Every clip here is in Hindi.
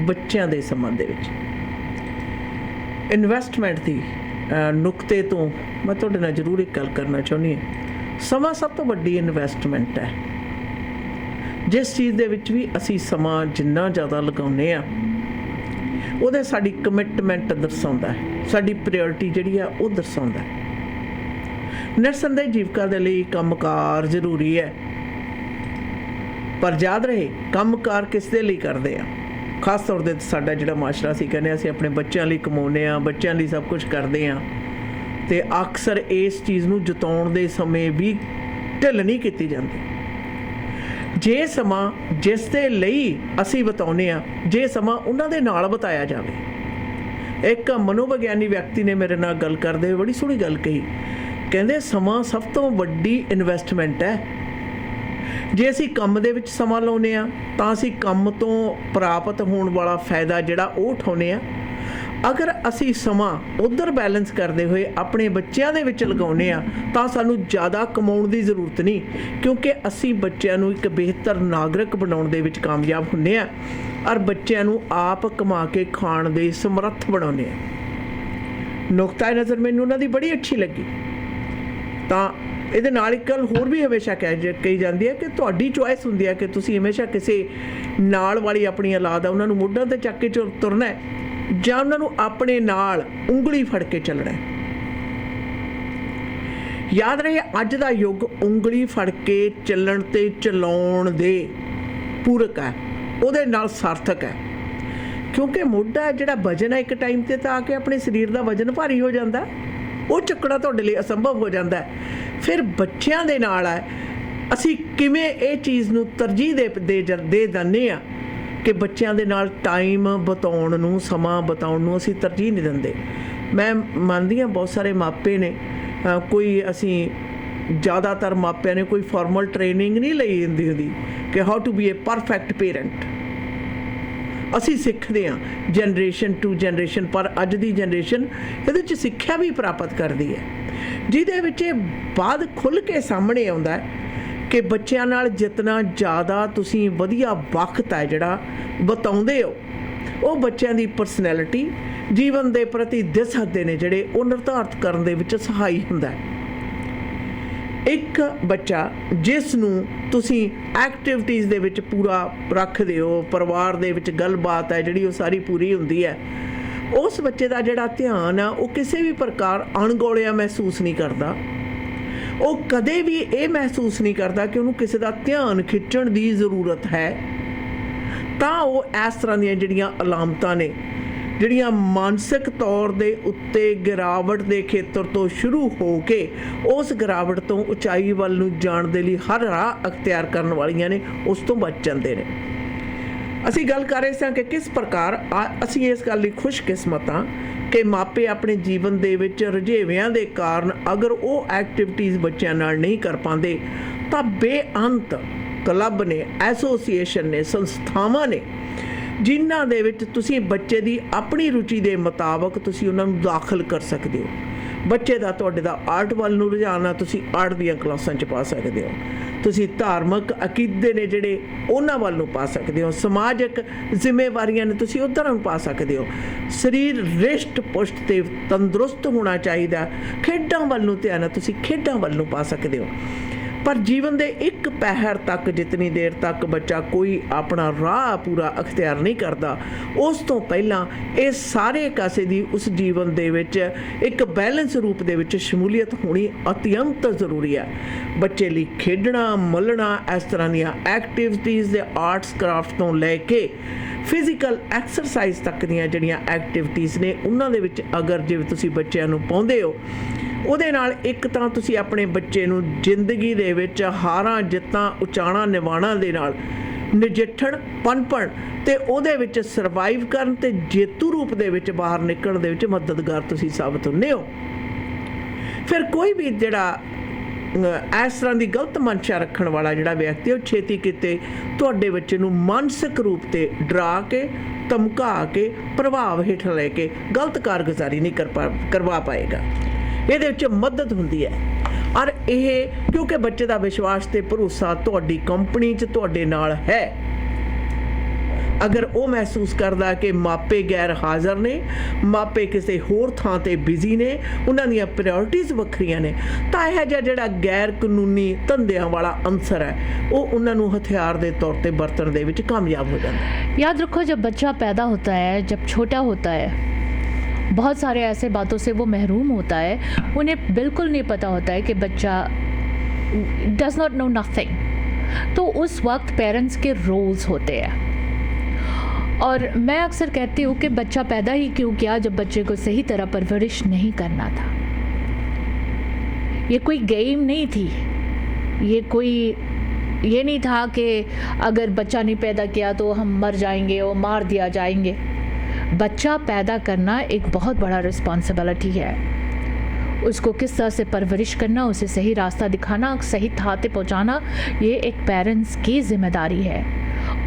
ਬੱਚਿਆਂ ਦੇ ਸੰਬੰਧ ਦੇ ਵਿੱਚ। ਇਨਵੈਸਟਮੈਂਟ ਦੀ ਨੁਕਤੇ ਤੋਂ ਮੈਂ ਤੁਹਾਡੇ ਨਾਲ ਜ਼ਰੂਰ ਇੱਕ ਗੱਲ ਕਰਨਾ ਚਾਹੁੰਦੀ ਹਾਂ। ਸਮਾਂ ਸਭ ਤੋਂ ਵੱਡੀ ਇਨਵੈਸਟਮੈਂਟ ਹੈ। ਜਿਸ ਚੀਜ਼ ਦੇ ਵਿੱਚ ਵੀ ਅਸੀਂ ਸਮਾਂ ਜਿੰਨਾ ਜ਼ਿਆਦਾ ਲਗਾਉਂਦੇ ਹਾਂ, ਉਹਦੇ ਸਾਡੀ ਕਮਿਟਮੈਂਟ ਦਰਸਾਉਂਦਾ ਹੈ, ਸਾਡੀ ਪ੍ਰਾਇਓਰਟੀ ਜਿਹੜੀ ਆ ਉਹ ਦਰਸਾਉਂਦਾ ਹੈ। ਨਿਰਸੰਦੇਹ ਜੀਵਕਾ ਦੇ ਲਈ ਕੰਮਕਾਰ ਜ਼ਰੂਰੀ ਹੈ, ਪਰ ਯਾਦ ਰਹੇ ਕੰਮਕਾਰ ਕਿਸ ਦੇ ਲਈ ਕਰਦੇ ਆ। ਖਾਸ ਤੌਰ 'ਤੇ ਸਾਡਾ ਜਿਹੜਾ ਮਾਸ਼ਰਾ ਸੀ, ਕਹਿੰਦੇ ਅਸੀਂ ਆਪਣੇ ਬੱਚਿਆਂ ਲਈ ਕਮਾਉਂਦੇ ਹਾਂ, ਬੱਚਿਆਂ ਲਈ ਸਭ ਕੁਝ ਕਰਦੇ ਹਾਂ, ਅਤੇ ਅਕਸਰ ਇਸ ਚੀਜ਼ ਨੂੰ ਜਤਾਉਣ ਦੇ ਸਮੇਂ ਵੀ ਢਿੱਲ ਨਹੀਂ ਕੀਤੀ ਜਾਂਦੀ। ਜੇ ਸਮਾਂ ਜਿਸ ਦੇ ਲਈ ਅਸੀਂ ਬਿਤਾਉਂਦੇ ਹਾਂ, ਜੇ ਸਮਾਂ ਉਹਨਾਂ ਦੇ ਨਾਲ ਬਿਤਾਇਆ ਜਾਵੇ। ਇੱਕ ਮਨੋਵਿਗਿਆਨੀ ਵਿਅਕਤੀ ਨੇ ਮੇਰੇ ਨਾਲ ਗੱਲ ਕਰਦੇ ਹੋਏ ਬੜੀ ਸੋਹਣੀ ਗੱਲ ਕਹੀ। ਕਹਿੰਦੇ ਸਮਾਂ ਸਭ ਤੋਂ ਵੱਡੀ ਇਨਵੈਸਟਮੈਂਟ ਹੈ। ਜੇ ਅਸੀਂ ਕੰਮ ਦੇ ਵਿੱਚ ਸਮਾਂ ਲਾਉਂਦੇ ਹਾਂ ਤਾਂ ਅਸੀਂ ਕੰਮ ਤੋਂ ਪ੍ਰਾਪਤ ਹੋਣ ਵਾਲਾ ਫਾਇਦਾ ਜਿਹੜਾ ਉਹ ਉਠਾਉਂਦੇ ਹਾਂ। ਅਗਰ ਅਸੀਂ ਸਮਾਂ ਉੱਧਰ ਬੈਲੈਂਸ ਕਰਦੇ ਹੋਏ ਆਪਣੇ ਬੱਚਿਆਂ ਦੇ ਵਿੱਚ ਲਗਾਉਂਦੇ ਹਾਂ ਤਾਂ ਸਾਨੂੰ ਜ਼ਿਆਦਾ ਕਮਾਉਣ ਦੀ ਜ਼ਰੂਰਤ ਨਹੀਂ, ਕਿਉਂਕਿ ਅਸੀਂ ਬੱਚਿਆਂ ਨੂੰ ਇੱਕ ਬਿਹਤਰ ਨਾਗਰਿਕ ਬਣਾਉਣ ਦੇ ਵਿੱਚ ਕਾਮਯਾਬ ਹੁੰਦੇ ਹਾਂ ਔਰ ਬੱਚਿਆਂ ਨੂੰ ਆਪ ਕਮਾ ਕੇ ਖਾਣ ਦੇ ਸਮਰੱਥ ਬਣਾਉਂਦੇ ਹਾਂ। ਨੁਕਤਾ ਨਜ਼ਰ ਮੈਨੂੰ ਉਹਨਾਂ ਦੀ ਬੜੀ ਅੱਛੀ ਲੱਗੀ। ਤਾਂ ਇਹਦੇ ਨਾਲ ਇੱਕ ਗੱਲ ਹੋਰ ਵੀ ਹਮੇਸ਼ਾ ਕਹੀ ਜਾਂਦੀ ਹੈ ਕਿ ਤੁਹਾਡੀ ਚੋਇਸ ਹੁੰਦੀ ਹੈ ਕਿ ਤੁਸੀਂ ਹਮੇਸ਼ਾ ਕਿਸੇ ਨਾਲ ਵਾਲੀ ਆਪਣੀ ਔਲਾਦ ਆ ਉਹਨਾਂ ਨੂੰ ਮੋਢਿਆਂ 'ਤੇ ਚੱਕ ਕੇ ਤੁਰਨਾ ਹੈ ਜਾਂ ਉਹਨਾਂ ਨੂੰ ਆਪਣੇ ਨਾਲ ਉਂਗਲੀ ਫੜ ਕੇ ਚੱਲਣਾ ਹੈ। ਯਾਦ ਰਹੇ ਅੱਜ ਦਾ ਯੁੱਗ ਉਂਗਲੀ ਫੜ ਕੇ ਚੱਲਣ ਅਤੇ ਚਲਾਉਣ ਦੇ ਪੂਰਕ ਹੈ, ਉਹਦੇ ਨਾਲ ਸਾਰਥਕ ਹੈ। ਕਿਉਂਕਿ ਮੋਢਾ ਜਿਹੜਾ ਵਜਨ ਹੈ ਇੱਕ ਟਾਈਮ 'ਤੇ ਤਾਂ ਆ ਕੇ ਆਪਣੇ ਸਰੀਰ ਦਾ ਵਜਨ ਭਾਰੀ ਹੋ ਜਾਂਦਾ, ਉਹ ਚੱਕਣਾ ਤੁਹਾਡੇ ਲਈ ਅਸੰਭਵ ਹੋ ਜਾਂਦਾ। ਫਿਰ ਬੱਚਿਆਂ ਦੇ ਨਾਲ ਹੈ ਅਸੀਂ ਕਿਵੇਂ ਇਹ ਚੀਜ਼ ਨੂੰ ਤਰਜੀਹ ਦੇ ਦਿੰਦੇ ਹਾਂ ਕਿ ਬੱਚਿਆਂ ਦੇ ਨਾਲ ਟਾਈਮ ਬਿਤਾਉਣ ਨੂੰ, ਸਮਾਂ ਬਿਤਾਉਣ ਨੂੰ ਅਸੀਂ ਤਰਜੀਹ ਨਹੀਂ ਦਿੰਦੇ। ਮੈਂ ਮੰਨਦੀ ਹਾਂ ਬਹੁਤ ਸਾਰੇ ਮਾਪੇ ਨੇ, ਕੋਈ ਅਸੀਂ ਜ਼ਿਆਦਾਤਰ ਮਾਪਿਆਂ ਨੇ ਕੋਈ ਫਾਰਮਲ ਟ੍ਰੇਨਿੰਗ ਨਹੀਂ ਲਈ ਹੁੰਦੀ ਕਿ how to be a perfect parent. ਅਸੀਂ ਸਿੱਖਦੇ ਹਾਂ ਜਨਰੇਸ਼ਨ ਟੂ ਜਨਰੇਸ਼ਨ, ਪਰ ਅੱਜ ਦੀ ਜਨਰੇਸ਼ਨ ਇਹਦੇ 'ਚ ਸਿੱਖਿਆ ਵੀ ਪ੍ਰਾਪਤ ਕਰਦੀ ਹੈ, ਜਿਹਦੇ ਵਿੱਚ ਇਹ ਬਾਅਦ ਖੁੱਲ੍ਹ ਕੇ ਸਾਹਮਣੇ ਆਉਂਦਾ ਹੈ ਕਿ ਬੱਚਿਆਂ ਨਾਲ ਜਿਤਨਾ ਜ਼ਿਆਦਾ ਤੁਸੀਂ ਵਧੀਆ ਵਕਤ ਹੈ ਜਿਹੜਾ ਬਿਤਾਉਂਦੇ ਹੋ, ਉਹ ਬੱਚਿਆਂ ਦੀ ਪਰਸਨੈਲਿਟੀ, ਜੀਵਨ ਦੇ ਪ੍ਰਤੀ ਦਿਸਦੇ ਨੇ ਜਿਹੜੇ ਉਹ ਨਿਰਧਾਰਿਤ ਕਰਨ ਦੇ ਵਿੱਚ ਸਹਾਈ ਹੁੰਦਾ ਹੈ। ਇੱਕ ਬੱਚਾ ਜਿਸ ਨੂੰ ਤੁਸੀਂ ਐਕਟੀਵਿਟੀਜ਼ ਦੇ ਵਿੱਚ ਪੂਰਾ ਰੱਖਦੇ ਹੋ, ਪਰਿਵਾਰ ਦੇ ਵਿੱਚ ਗੱਲਬਾਤ ਹੈ ਜਿਹੜੀ ਉਹ ਸਾਰੀ ਪੂਰੀ ਹੁੰਦੀ ਹੈ, ਉਸ ਬੱਚੇ ਦਾ ਜਿਹੜਾ ਧਿਆਨ ਆ ਉਹ ਕਿਸੇ ਵੀ ਪ੍ਰਕਾਰ ਅਣਗੌਲਿਆ ਮਹਿਸੂਸ ਨਹੀਂ ਕਰਦਾ। ਉਹ ਕਦੇ ਵੀ ਇਹ ਮਹਿਸੂਸ ਨਹੀਂ ਕਰਦਾ ਕਿ ਉਹਨੂੰ ਕਿਸੇ ਦਾ ਧਿਆਨ ਖਿੱਚਣ ਦੀ ਜ਼ਰੂਰਤ ਹੈ। ਤਾਂ ਉਹ ਇਸ ਤਰ੍ਹਾਂ ਦੀਆਂ ਜਿਹੜੀਆਂ ਅਲਾਮਤਾਂ ਨੇ, ਜਿਹੜੀਆਂ ਮਾਨਸਿਕ ਤੌਰ ਦੇ ਉੱਤੇ ਗਿਰਾਵਟ ਦੇ ਖੇਤਰ ਤੋਂ ਸ਼ੁਰੂ ਹੋ ਕੇ ਉਸ ਗਿਰਾਵਟ ਤੋਂ ਉਚਾਈ ਵੱਲ ਨੂੰ ਜਾਣ ਦੇ ਲਈ ਹਰ ਰਾਹ ਅਖਤਿਆਰ ਕਰਨ ਵਾਲੀਆਂ ਨੇ, ਉਸ ਤੋਂ ਬਚ ਜਾਂਦੇ ਨੇ। ਅਸੀਂ ਗੱਲ ਕਰ ਰਹੇ ਸਾਂ ਕਿ ਕਿਸ ਪ੍ਰਕਾਰ ਅਸੀਂ ਇਸ ਗੱਲ ਲਈ ਖੁਸ਼ਕਿਸਮਤ ਹਾਂ ਕਿ ਮਾਪੇ ਆਪਣੇ ਜੀਵਨ ਦੇ ਵਿੱਚ ਰੁਝੇਵਿਆਂ ਦੇ ਕਾਰਨ ਅਗਰ ਉਹ ਐਕਟੀਵਿਟੀਜ਼ ਬੱਚਿਆਂ ਨਾਲ ਨਹੀਂ ਕਰ ਪਾਉਂਦੇ ਤਾਂ ਬੇਅੰਤ ਕਲੱਬ ਨੇ, ਐਸੋਸੀਏਸ਼ਨ ਨੇ, ਸੰਸਥਾਵਾਂ ਨੇ, ਜਿਨ੍ਹਾਂ ਦੇ ਵਿੱਚ ਤੁਸੀਂ ਬੱਚੇ ਦੀ ਆਪਣੀ ਰੁਚੀ ਦੇ ਮੁਤਾਬਕ ਤੁਸੀਂ ਉਹਨਾਂ ਨੂੰ ਦਾਖਲ ਕਰ ਸਕਦੇ ਹੋ। ਬੱਚੇ ਦਾ ਤੁਹਾਡੇ ਦਾ ਆਰਟ ਵੱਲ ਨੂੰ ਰੁਝਾਨ ਆ, ਤੁਸੀਂ ਆਰਟ ਦੀਆਂ ਕਲਾਸਾਂ 'ਚ ਪਾ ਸਕਦੇ ਹੋ। ਤੁਸੀਂ ਧਾਰਮਿਕ ਅਕੀਦੇ ਨੇ ਜਿਹੜੇ ਉਹਨਾਂ ਵੱਲ ਨੂੰ ਪਾ ਸਕਦੇ ਹੋ। ਸਮਾਜਿਕ ਜ਼ਿੰਮੇਵਾਰੀਆਂ ਨੇ ਤੁਸੀਂ ਉੱਧਰ ਨੂੰ ਪਾ ਸਕਦੇ ਹੋ। ਸਰੀਰ ਰਿਸ਼ਟ ਪੁਸ਼ਟ ਤੇ ਤੰਦਰੁਸਤ ਹੋਣਾ ਚਾਹੀਦਾ, ਖੇਡਾਂ ਵੱਲ ਨੂੰ ਧਿਆਨ ਹੈ, ਤੁਸੀਂ ਖੇਡਾਂ ਵੱਲ ਨੂੰ ਪਾ ਸਕਦੇ ਹੋ। ਪਰ ਜੀਵਨ ਦੇ ਇੱਕ ਪਹਿਰ ਤੱਕ, ਜਿਤਨੀ ਦੇਰ ਤੱਕ ਬੱਚਾ ਕੋਈ ਆਪਣਾ ਰਾਹ ਪੂਰਾ ਅਖਤਿਆਰ ਨਹੀਂ ਕਰਦਾ, ਉਸ ਤੋਂ ਪਹਿਲਾਂ ਇਹ ਸਾਰੇ ਕਾਸੇ ਦੀ ਉਸ ਜੀਵਨ ਦੇ ਵਿੱਚ ਇੱਕ ਬੈਲੈਂਸ ਰੂਪ ਦੇ ਵਿੱਚ ਸ਼ਮੂਲੀਅਤ ਹੋਣੀ ਅਤਿਅੰਤ ਜ਼ਰੂਰੀ ਹੈ। ਬੱਚੇ ਲਈ ਖੇਡਣਾ, ਮੱਲਣਾ, ਇਸ ਤਰ੍ਹਾਂ ਦੀਆਂ ਐਕਟੀਵਿਟੀਜ਼ ਦੇ ਆਰਟਸ ਕਰਾਫਟ ਤੋਂ ਲੈ ਕੇ ਫਿਜ਼ੀਕਲ ਐਕਸਰਸਾਈਜ਼ ਤੱਕ ਦੀਆਂ ਜਿਹੜੀਆਂ ਐਕਟੀਵਿਟੀਜ਼ ਨੇ, ਉਹਨਾਂ ਦੇ ਵਿੱਚ ਅਗਰ ਜਿਵੇਂ ਤੁਸੀਂ ਬੱਚਿਆਂ ਨੂੰ ਪਾਉਂਦੇ ਹੋ, ਉਹਦੇ ਨਾਲ ਇੱਕ ਤਾਂ ਤੁਸੀਂ ਆਪਣੇ ਬੱਚੇ ਨੂੰ ਜ਼ਿੰਦਗੀ ਦੇ ਵਿੱਚ ਹਾਰਾਂ ਜਿੱਤਾਂ, ਉਚਾਣਾਂ ਨਿਵਾਣਾਂ ਦੇ ਨਾਲ ਨਜਿੱਠਣ, ਪਨਪਣ ਅਤੇ ਉਹਦੇ ਵਿੱਚ ਸਰਵਾਈਵ ਕਰਨ ਅਤੇ ਜੇਤੂ ਰੂਪ ਦੇ ਵਿੱਚ ਬਾਹਰ ਨਿਕਲਣ ਦੇ ਵਿੱਚ ਮਦਦਗਾਰ ਤੁਸੀਂ ਸਾਬਤ ਹੁੰਦੇ ਹੋ। ਫਿਰ ਕੋਈ ਵੀ ਜਿਹੜਾ ਇਸ ਤਰ੍ਹਾਂ ਦੀ ਗਲਤ ਮਨਸ਼ਾ ਰੱਖਣ ਵਾਲਾ ਜਿਹੜਾ ਵਿਅਕਤੀ, ਉਹ ਛੇਤੀ ਕਿਤੇ ਤੁਹਾਡੇ ਬੱਚੇ ਨੂੰ ਮਾਨਸਿਕ ਰੂਪ 'ਤੇ ਡਰਾ ਕੇ, ਧਮਕਾ ਕੇ, ਪ੍ਰਭਾਵ ਹੇਠ ਲੈ ਕੇ ਗਲਤ ਕਾਰਗੁਜ਼ਾਰੀ ਨਹੀਂ ਕਰਵਾ ਪਾਏਗਾ। ਇਹਦੇ ਵਿੱਚ ਮਦਦ ਹੁੰਦੀ ਹੈ। ਔਰ ਇਹ ਕਿਉਂਕਿ ਬੱਚੇ ਦਾ ਵਿਸ਼ਵਾਸ ਅਤੇ ਭਰੋਸਾ ਤੁਹਾਡੀ ਕੰਪਨੀ 'ਚ ਤੁਹਾਡੇ ਨਾਲ ਹੈ, ਅਗਰ ਉਹ ਮਹਿਸੂਸ ਕਰਦਾ ਕਿ ਮਾਪੇ ਗੈਰ ਹਾਜ਼ਰ ਨੇ, ਮਾਪੇ ਕਿਸੇ ਹੋਰ ਥਾਂ ਤੇ ਬਿਜ਼ੀ ਨੇ, ਉਹਨਾਂ ਦੀਆਂ ਪ੍ਰਾਇੋਰਟੀਜ਼ ਵੱਖਰੀਆਂ ਨੇ, ਤਾਂ ਇਹ ਜਿਹਾ ਜਿਹੜਾ ਗੈਰ ਕਾਨੂੰਨੀ ਧੰਦਿਆਂ ਵਾਲਾ ਅੰਸਰ ਹੈ ਉਹ ਉਹਨਾਂ ਨੂੰ ਹਥਿਆਰ ਦੇ ਤੌਰ ਤੇ ਵਰਤਣ ਦੇ ਵਿੱਚ ਕਾਮਯਾਬ ਹੋ ਜਾਂਦਾ ਹੈ। याद रखो, जब बच्चा पैदा होता है, जब छोटा होता है, बहुत सारे ऐसे बातों से वो महरूम होता है, उन्हें बिल्कुल नहीं पता होता है कि बच्चा डज नॉट नो नथिंग। तो उस वक्त पेरेंट्स के रोल्स होते हैं। और मैं अक्सर कहती हूँ कि बच्चा पैदा ही क्यों किया जब बच्चे को सही तरह परवरिश नहीं करना था। ये कोई गेम नहीं थी, ये नहीं था कि अगर बच्चा नहीं पैदा किया तो हम मर जाएंगे और मार दिया जाएंगे। बच्चा पैदा करना एक बहुत बड़ा रिस्पॉन्सिबिलिटी है। उसको किस तरह से परवरिश करना, उसे सही रास्ता दिखाना, सही थाह पे पहुँचाना, ये एक पेरेंट्स की जिम्मेदारी है।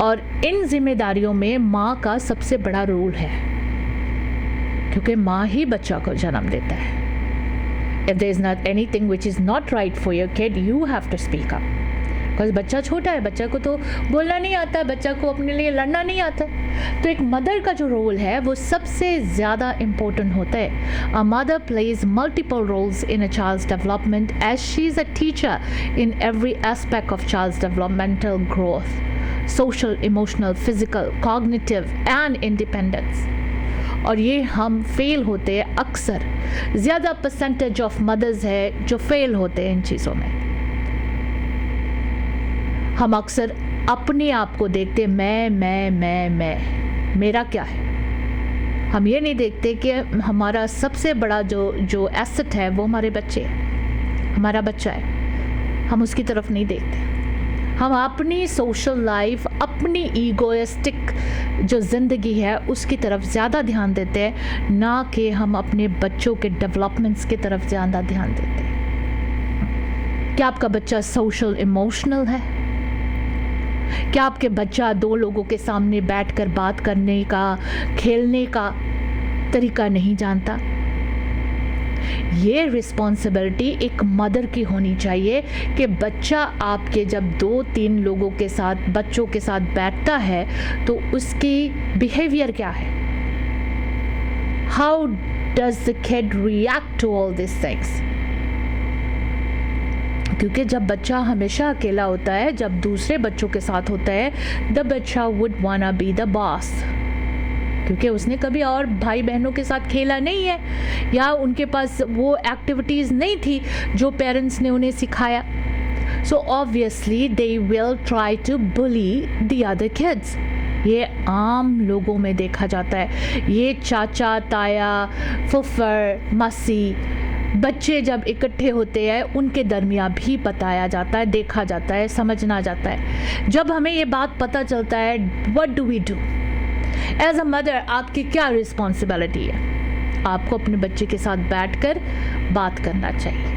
और इन जिम्मेदारियों में माँ का सबसे बड़ा रोल है, क्योंकि माँ ही बच्चा को जन्म देता है। If there is not anything which is not right for your kid, you have to speak up. Because बच्चा छोटा है, बच्चा को तो बोलना नहीं आता है, बच्चा को अपने लिए लड़ना नहीं आता है। तो एक मदर का जो रोल है वो सबसे ज़्यादा इम्पोर्टेंट होता है। A mother plays multiple roles in a child's development as she is a teacher in every aspect of child's developmental growth, social, emotional, physical, cognitive and independence. और ये हम फेल होते हैं अक्सर। ज़्यादा परसेंटेज ऑफ मदर्स है जो फेल होते हैं इन चीज़ों में। हम अक्सर अपने आप को देखते, मैं, मेरा क्या है। हम ये नहीं देखते कि हमारा सबसे बड़ा जो एसेट है वो हमारे बच्चे हैं, हमारा बच्चा है। हम उसकी तरफ नहीं देखते। हम अपनी सोशल लाइफ, अपनी ईगोइस्टिक जो ज़िंदगी है उसकी तरफ ज़्यादा ध्यान देते हैं, ना कि हम अपने बच्चों के डेवलपमेंट्स की तरफ ज़्यादा ध्यान देते हैं। क्या आपका बच्चा सोशल इमोशनल है? क्या आपके बच्चा दो लोगों के सामने बैठकर बात करने का, खेलने का तरीका नहीं जानता? ये रिस्पॉन्सिबिलिटी एक मदर की होनी चाहिए कि बच्चा आपके जब 2-3 लोगों के साथ, बच्चों के साथ बैठता है तो उसकी बिहेवियर क्या है। How does the kid react to all this things. क्योंकि जब बच्चा हमेशा अकेला होता है, जब दूसरे बच्चों के साथ होता है, द बच्चा would wanna be the boss, क्योंकि उसने कभी और भाई बहनों के साथ खेला नहीं है, या उनके पास वो एक्टिविटीज़ नहीं थी जो पेरेंट्स ने उन्हें सिखाया। So obviously they will try to bully the other kids. ये आम लोगों में देखा जाता है। ये चाचा, ताया, फुफर, मसी, बच्चे जब इकट्ठे होते हैं उनके दरमियान भी बताया जाता है, देखा जाता है, समझना जाता है। जब हमें ये बात पता चलता है, what do we do as a mother, आपकी क्या रिस्पॉन्सिबिलिटी है? आपको अपने बच्चे के साथ बैठकर बात करना चाहिए,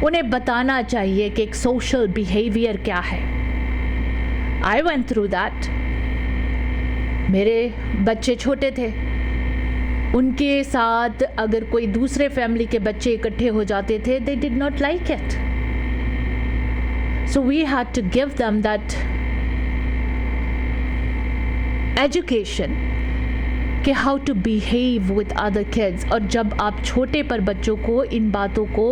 उन्हें बताना चाहिए कि एक सोशल बिहेवियर क्या है। I went through that. मेरे बच्चे छोटे थे, उनके साथ अगर कोई दूसरे फैमिली के बच्चे इकट्ठे हो जाते थे, they did not like it. So we had to give them that education कि how to behave with other kids। और जब आप छोटे पर बच्चों को इन बातों को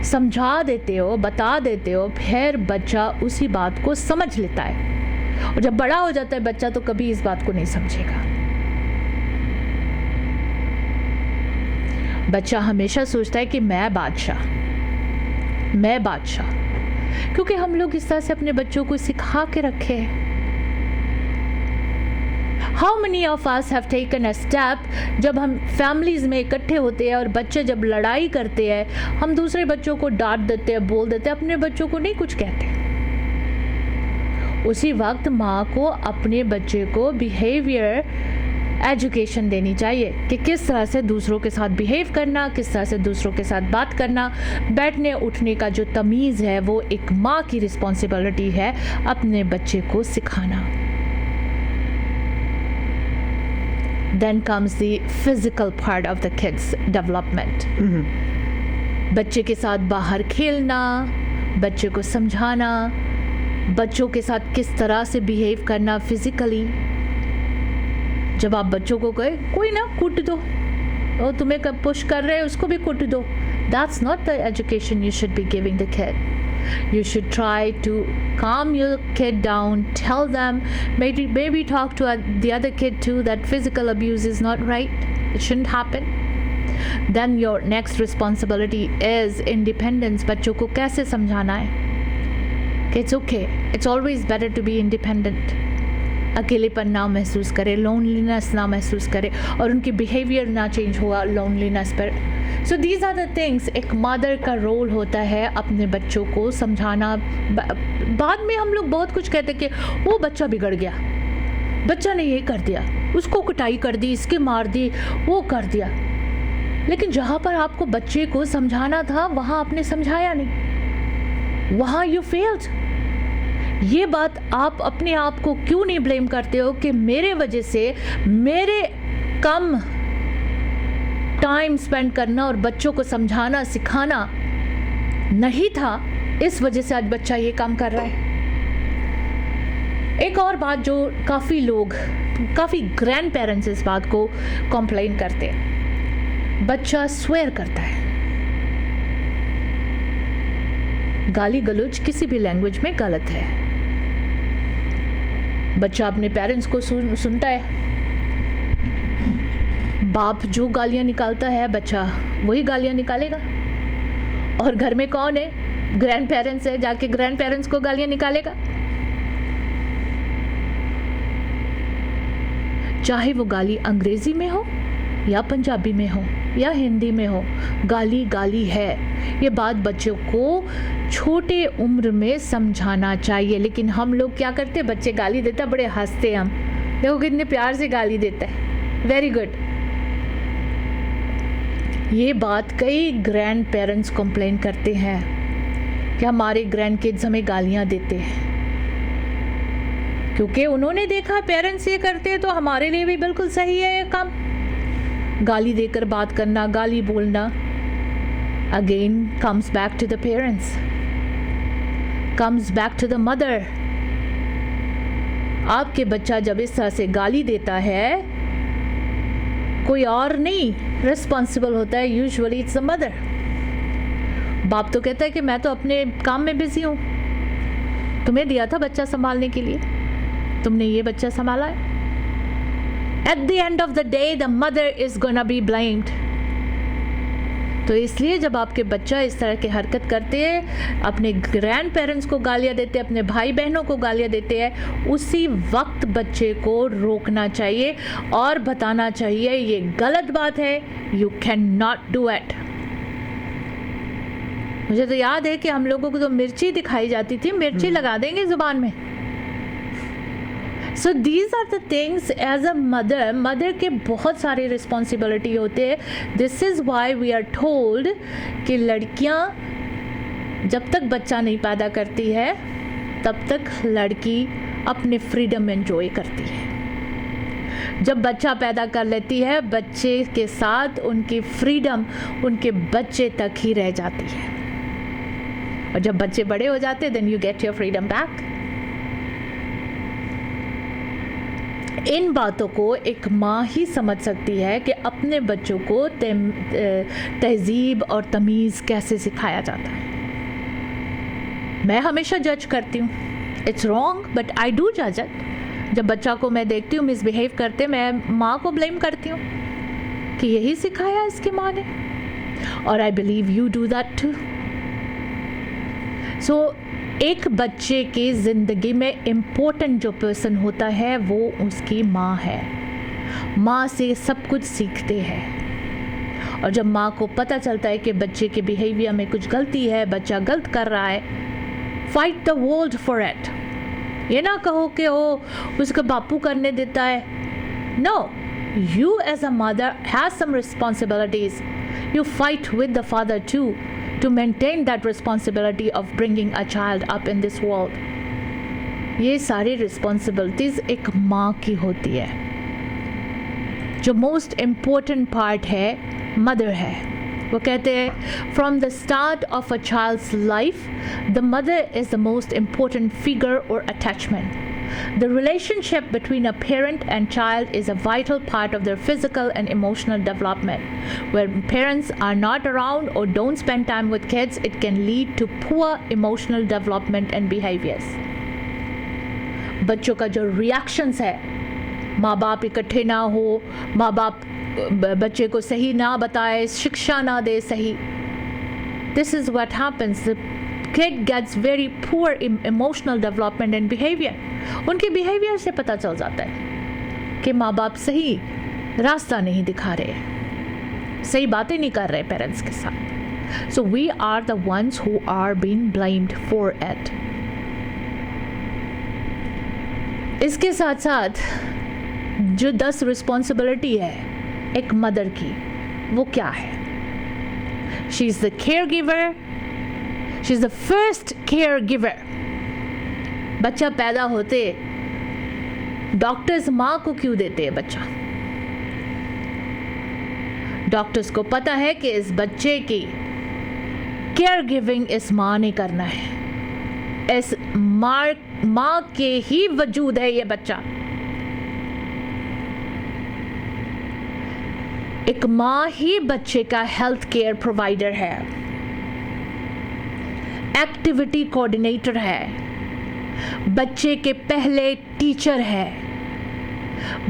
समझा देते हो, बता देते हो, फिर बच्चा उसी बात को समझ लेता है। और जब बड़ा हो जाता है बच्चा तो कभी इस बात को नहीं समझेगा। बच्चा हमेशा सोचता है कि मैं बादशाह, क्योंकि हम लोग इस तरह से अपने बच्चों को सिखा के रखे हैं। How many of us have taken a step, जब हम फैमिलीज़ में इकट्ठे होते हैं और बच्चे जब लड़ाई करते हैं, हम दूसरे बच्चों को डांट देते हैं, बोल देते हैं, अपने बच्चों को नहीं कुछ कहते। उसी वक्त माँ को अपने बच्चे को बिहेवियर एजुकेशन देनी चाहिए कि किस तरह से दूसरों के साथ बिहेव करना, किस तरह से दूसरों के साथ बात करना। बैठने उठने का जो तमीज़ है वो एक माँ की रिस्पॉन्सिबिलिटी है अपने बच्चे को सिखाना। Then comes the physical part of the kids development। बच्चे के साथ बाहर खेलना, बच्चे को समझाना, बच्चों के साथ किस तरह से बिहेव करना फिजिकली। जब आप बच्चों को कहे कोई ना कूट दो, और तुम्हें कब पुश कर रहे हैं उसको भी कूट दो, that's not the education you should be giving the kid. You should try to calm your kid down, tell them, maybe talk to the other kid too, that physical abuse is not right, it shouldn't happen. Then your next responsibility is independence. बच्चों को कैसे समझाना है कि it's okay, it's always better to be independent. अकेलेपन ना महसूस करे, लोनलीनेस ना महसूस करे, और उनकी बिहेवियर ना चेंज हुआ लोनलीनेस पर. So these are the things. एक मदर का रोल होता है अपने बच्चों को समझाना. बाद में हम लोग बहुत कुछ कहते कि वो बच्चा बिगड़ गया, बच्चा ने ये कर दिया, उसको कुटाई कर दी, इसके मार दी, वो कर दिया. लेकिन जहाँ पर आपको बच्चे को समझाना था वहाँ आपने समझाया नहीं, वहाँ यू फेल्ड. ये बात आप अपने आप को क्यों नहीं ब्लेम करते हो कि मेरे वजह से मेरे कम टाइम स्पेंड करना और बच्चों को समझाना सिखाना नहीं था, इस वजह से आज बच्चा ये काम कर रहा है. एक और बात जो काफ़ी ग्रैंड पेरेंट्स इस बात को कंप्लेन करते हैं, बच्चा स्वेयर करता है. गाली गलौज किसी भी लैंग्वेज में गलत है. बच्चा अपने पेरेंट्स को सुनता है. बाप जो गालियां निकालता है बच्चा वही गालियां निकालेगा. और घर में कौन है? ग्रैंड पेरेंट्स है, जाके ग्रैंड पेरेंट्स को गालियां निकालेगा. चाहे वो गाली अंग्रेजी में हो या पंजाबी में हो या हिंदी में हो, गाली गाली है. ये बात बच्चों को छोटे उम्र में समझाना चाहिए. लेकिन हम लोग क्या करते हैं, बच्चे गाली देता है, बड़े हंसते हैं हम, देखो कितने प्यार से गाली देता है, वेरी गुड. ये बात कई ग्रैंड पेरेंट्स कंप्लेन करते हैं कि हमारे ग्रैंड किड्स हमें गालियां देते हैं, क्योंकि उन्होंने देखा पेरेंट्स ये करते हैं तो हमारे लिए भी बिल्कुल सही है ये काम. गाली देकर बात करना, गाली बोलना, again comes back to the parents, comes back to the mother. आपके बच्चा जब इस तरह से गाली देता है, कोई और नहीं रिस्पॉन्सिबल होता है, यूजुअली इट्स द मदर. बाप तो कहता है कि मैं तो अपने काम में बिजी हूँ, तुम्हें दिया था बच्चा संभालने के लिए, तुमने ये बच्चा संभाला है. At the end of the day, the mother is gonna be blamed. तो इसलिए जब आपके बच्चा इस तरह की हरकत करते हैं, अपने ग्रैंड पेरेंट्स को गालियाँ देते हैं, अपने भाई बहनों को गालियाँ देते हैं, उसी वक्त बच्चे को रोकना चाहिए और बताना चाहिए ये गलत बात है, you can not do it. मुझे तो याद है कि हम लोगों को तो मिर्ची दिखाई जाती थी, मिर्ची लगा देंगे ज़ुबान में. So these are the things as a mother के बहुत सारे रिस्पॉन्सिबिलिटी होते हैं. This is why we are told कि लड़कियां जब तक बच्चा नहीं पैदा करती है तब तक लड़की अपने फ्रीडम एंजॉय करती है. जब बच्चा पैदा कर लेती है, बच्चे के साथ उनकी फ्रीडम उनके बच्चे तक ही रह जाती है, और जब बच्चे बड़े हो जाते then you get your freedom back. इन बातों को एक माँ ही समझ सकती है कि अपने बच्चों को तहजीब और तमीज़ कैसे सिखाया जाता है. मैं हमेशा जज करती हूँ, it's wrong but I do जज इट. जब बच्चा को मैं देखती हूँ मिसबिहेव करते, मैं माँ को ब्लेम करती हूँ कि यही सिखाया इसकी माँ ने, और I believe you do that too. So एक बच्चे की ज़िंदगी में इम्पोर्टेंट जो पर्सन होता है वो उसकी माँ है. माँ से सब कुछ सीखते हैं, और जब माँ को पता चलता है कि बच्चे के बिहेवियर में कुछ गलती है, बच्चा गलत कर रहा है, fight the world for it. ये ना कहो कि ओ उसका बापू करने देता है. No, you as a mother has some responsibilities. You fight with the father too to maintain that responsibility of bringing a child up in this world. ये सारी रिस्पॉन्सिबिलिटीज़ एक माँ की होती है. जो मोस्ट इम्पोर्टेंट पार्ट है मदर है. वो कहते हैं from the start of a child's life the mother is the most important figure और attachment. The relationship between a parent and child is a vital part of their physical and emotional development. When parents are not around or don't spend time with kids, it can lead to poor emotional development and behaviors. बच्चों का जो रिएक्शंस है, माँ बाप इकट्ठे ना हो, माँ बाप बच्चे को सही ना बताए, शिक्षा ना दे सही, this is what happens. The kid gets very poor emotional development and behavior. उनके बिहेवियर से पता चल जाता है कि माँ बाप सही रास्ता नहीं दिखा रहे, सही बातें नहीं कर रहे पेरेंट्स के साथ. So we are the ones who are being blamed for it. इसके साथ साथ जो 10 रिस्पॉन्सिबिलिटी है एक मदर की, वो क्या है? She is the care giver, she is the first care giver. बच्चा पैदा होते डॉक्टर्स माँ को क्यों देते हैं बच्चा? डॉक्टर्स को पता है कि इस बच्चे की केयर गिविंग इस माँ ने करना है, इस माँ के ही वजूद है ये बच्चा. एक माँ ही बच्चे का हेल्थ केयर प्रोवाइडर है, एक्टिविटी कोऑर्डिनेटर है, बच्चे के पहले टीचर है,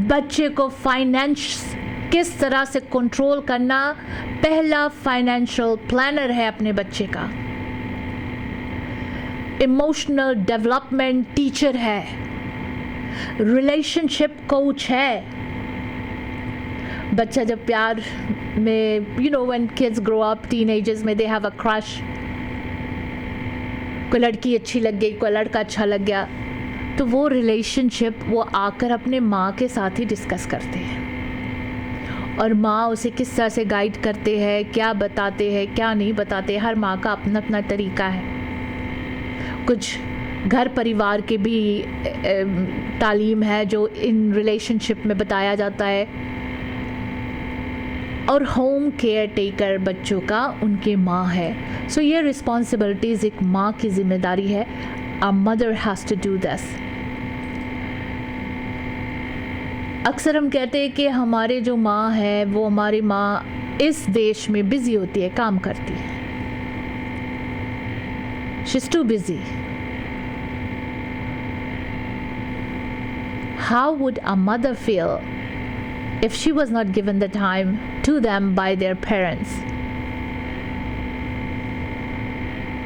बच्चे को फाइनेंस किस तरह से कंट्रोल करना पहला फाइनेंशियल प्लानर है अपने बच्चे का, इमोशनल डेवलपमेंट टीचर है, रिलेशनशिप कोच है. बच्चा जब प्यार में, you know, when kids grow up, teenagers में they have a crush, कोई लड़की अच्छी लग गई, कोई लड़का अच्छा लग गया, तो वो रिलेशनशिप वो आकर अपने माँ के साथ ही डिस्कस करते हैं और माँ उसे किस तरह से गाइड करते हैं, क्या बताते हैं, क्या नहीं बताते. हर माँ का अपना अपना तरीका है. कुछ घर परिवार के भी तालीम है जो इन रिलेशनशिप में बताया जाता है, और होम केयर टेकर बच्चों का उनके माँ है. सो ये रिस्पॉन्सिबिलिटीज़ एक माँ की जिम्मेदारी है. A mother has to do this. अक्सर हम कहते हैं कि हमारे जो माँ है वो हमारी माँ इस देश में बिज़ी होती है, काम करती है, she is too busy. How would a mother feel if she was not given the time to them by their parents?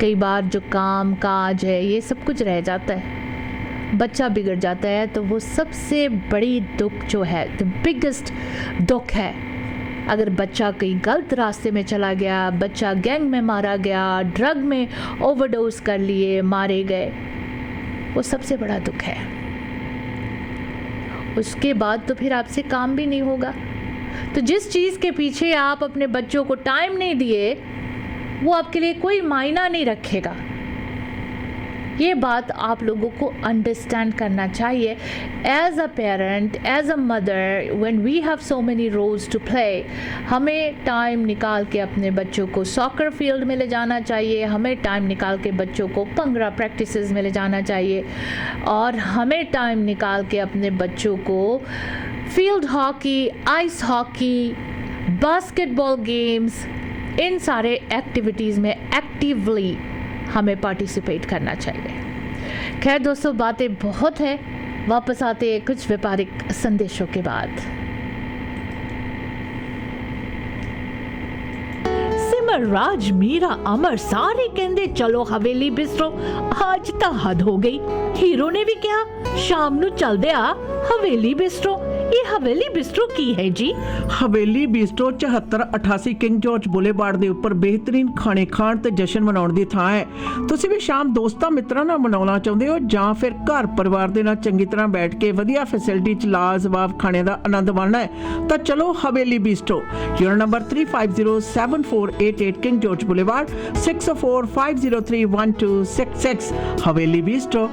कई बार जो काम काज है ये सब कुछ रह जाता है, बच्चा बिगड़ जाता है, तो वो सबसे बड़ी दुख जो है, द बिगेस्ट दुख है. अगर बच्चा कहीं गलत रास्ते में चला गया, बच्चा गैंग में मारा गया, ड्रग में ओवरडोज कर लिए, मारे गए, वो सबसे बड़ा दुख है. उसके बाद तो फिर आपसे काम भी नहीं होगा. तो जिस चीज़ के पीछे आप अपने बच्चों को टाइम नहीं दिए वो आपके लिए कोई मायना नहीं रखेगा. ये बात आप लोगों को अंडरस्टैंड करना चाहिए. As a parent, as a mother, when we have so many roles to play, हमें टाइम निकाल के अपने बच्चों को सॉकर फील्ड में ले जाना चाहिए, हमें टाइम निकाल के बच्चों को पंगरा प्रैक्टिसेस में ले जाना चाहिए, और हमें टाइम निकाल के अपने बच्चों को field hockey, ice hockey, basketball games, इन सारे एक्टिविटीज़ में एक्टिवली हमें पार्टिसिपेट करना चाहिए. खैर दोस्तों, बातें बहुत है, वापस आते हैं कुछ व्यापारिक संदेशों के बाद. सिमर, राज, मीरा, अमर सारे कहते चलो हवेली बिस्ट्रो. आज तो हद हो गई. हीरो ने भी कहा शाम नू चलदे आ हवेली बिस्ट्रो. ये हवेली बिस्ट्रो की है जी? हवेली बिस्ट्रो 7488 किंग जॉर्ज बुलेवार्ड ਦੇ ਉੱਪਰ ਬਿਹਤਰੀਨ ਖਾਣੇ ਖਾਣ ਤੇ ਜਸ਼ਨ ਮਨਾਉਣ ਦੀ ਥਾਂ ਹੈ. ਤੁਸੀਂ ਵੀ ਸ਼ਾਮ ਦੋਸਤਾਂ ਮਿੱਤਰਾਂ ਨਾਲ ਮਨਾਉਣਾ ਚਾਹੁੰਦੇ ਹੋ ਜਾਂ ਫਿਰ ਘਰ ਪਰਿਵਾਰ ਦੇ ਨਾਲ ਚੰਗੀ ਤਰ੍ਹਾਂ ਬੈਠ ਕੇ ਵਧੀਆ ਫੈਸਿਲਿਟੀ ਚ ਲਾਜਵਾਬ ਖਾਣੇ ਦਾ ਆਨੰਦ ਮਾਣਨਾ ਹੈ ਤਾਂ ਚਲੋ Haveli Bistro. Your number 35074888 King George Boulevard 6045031266. Haveli bistro.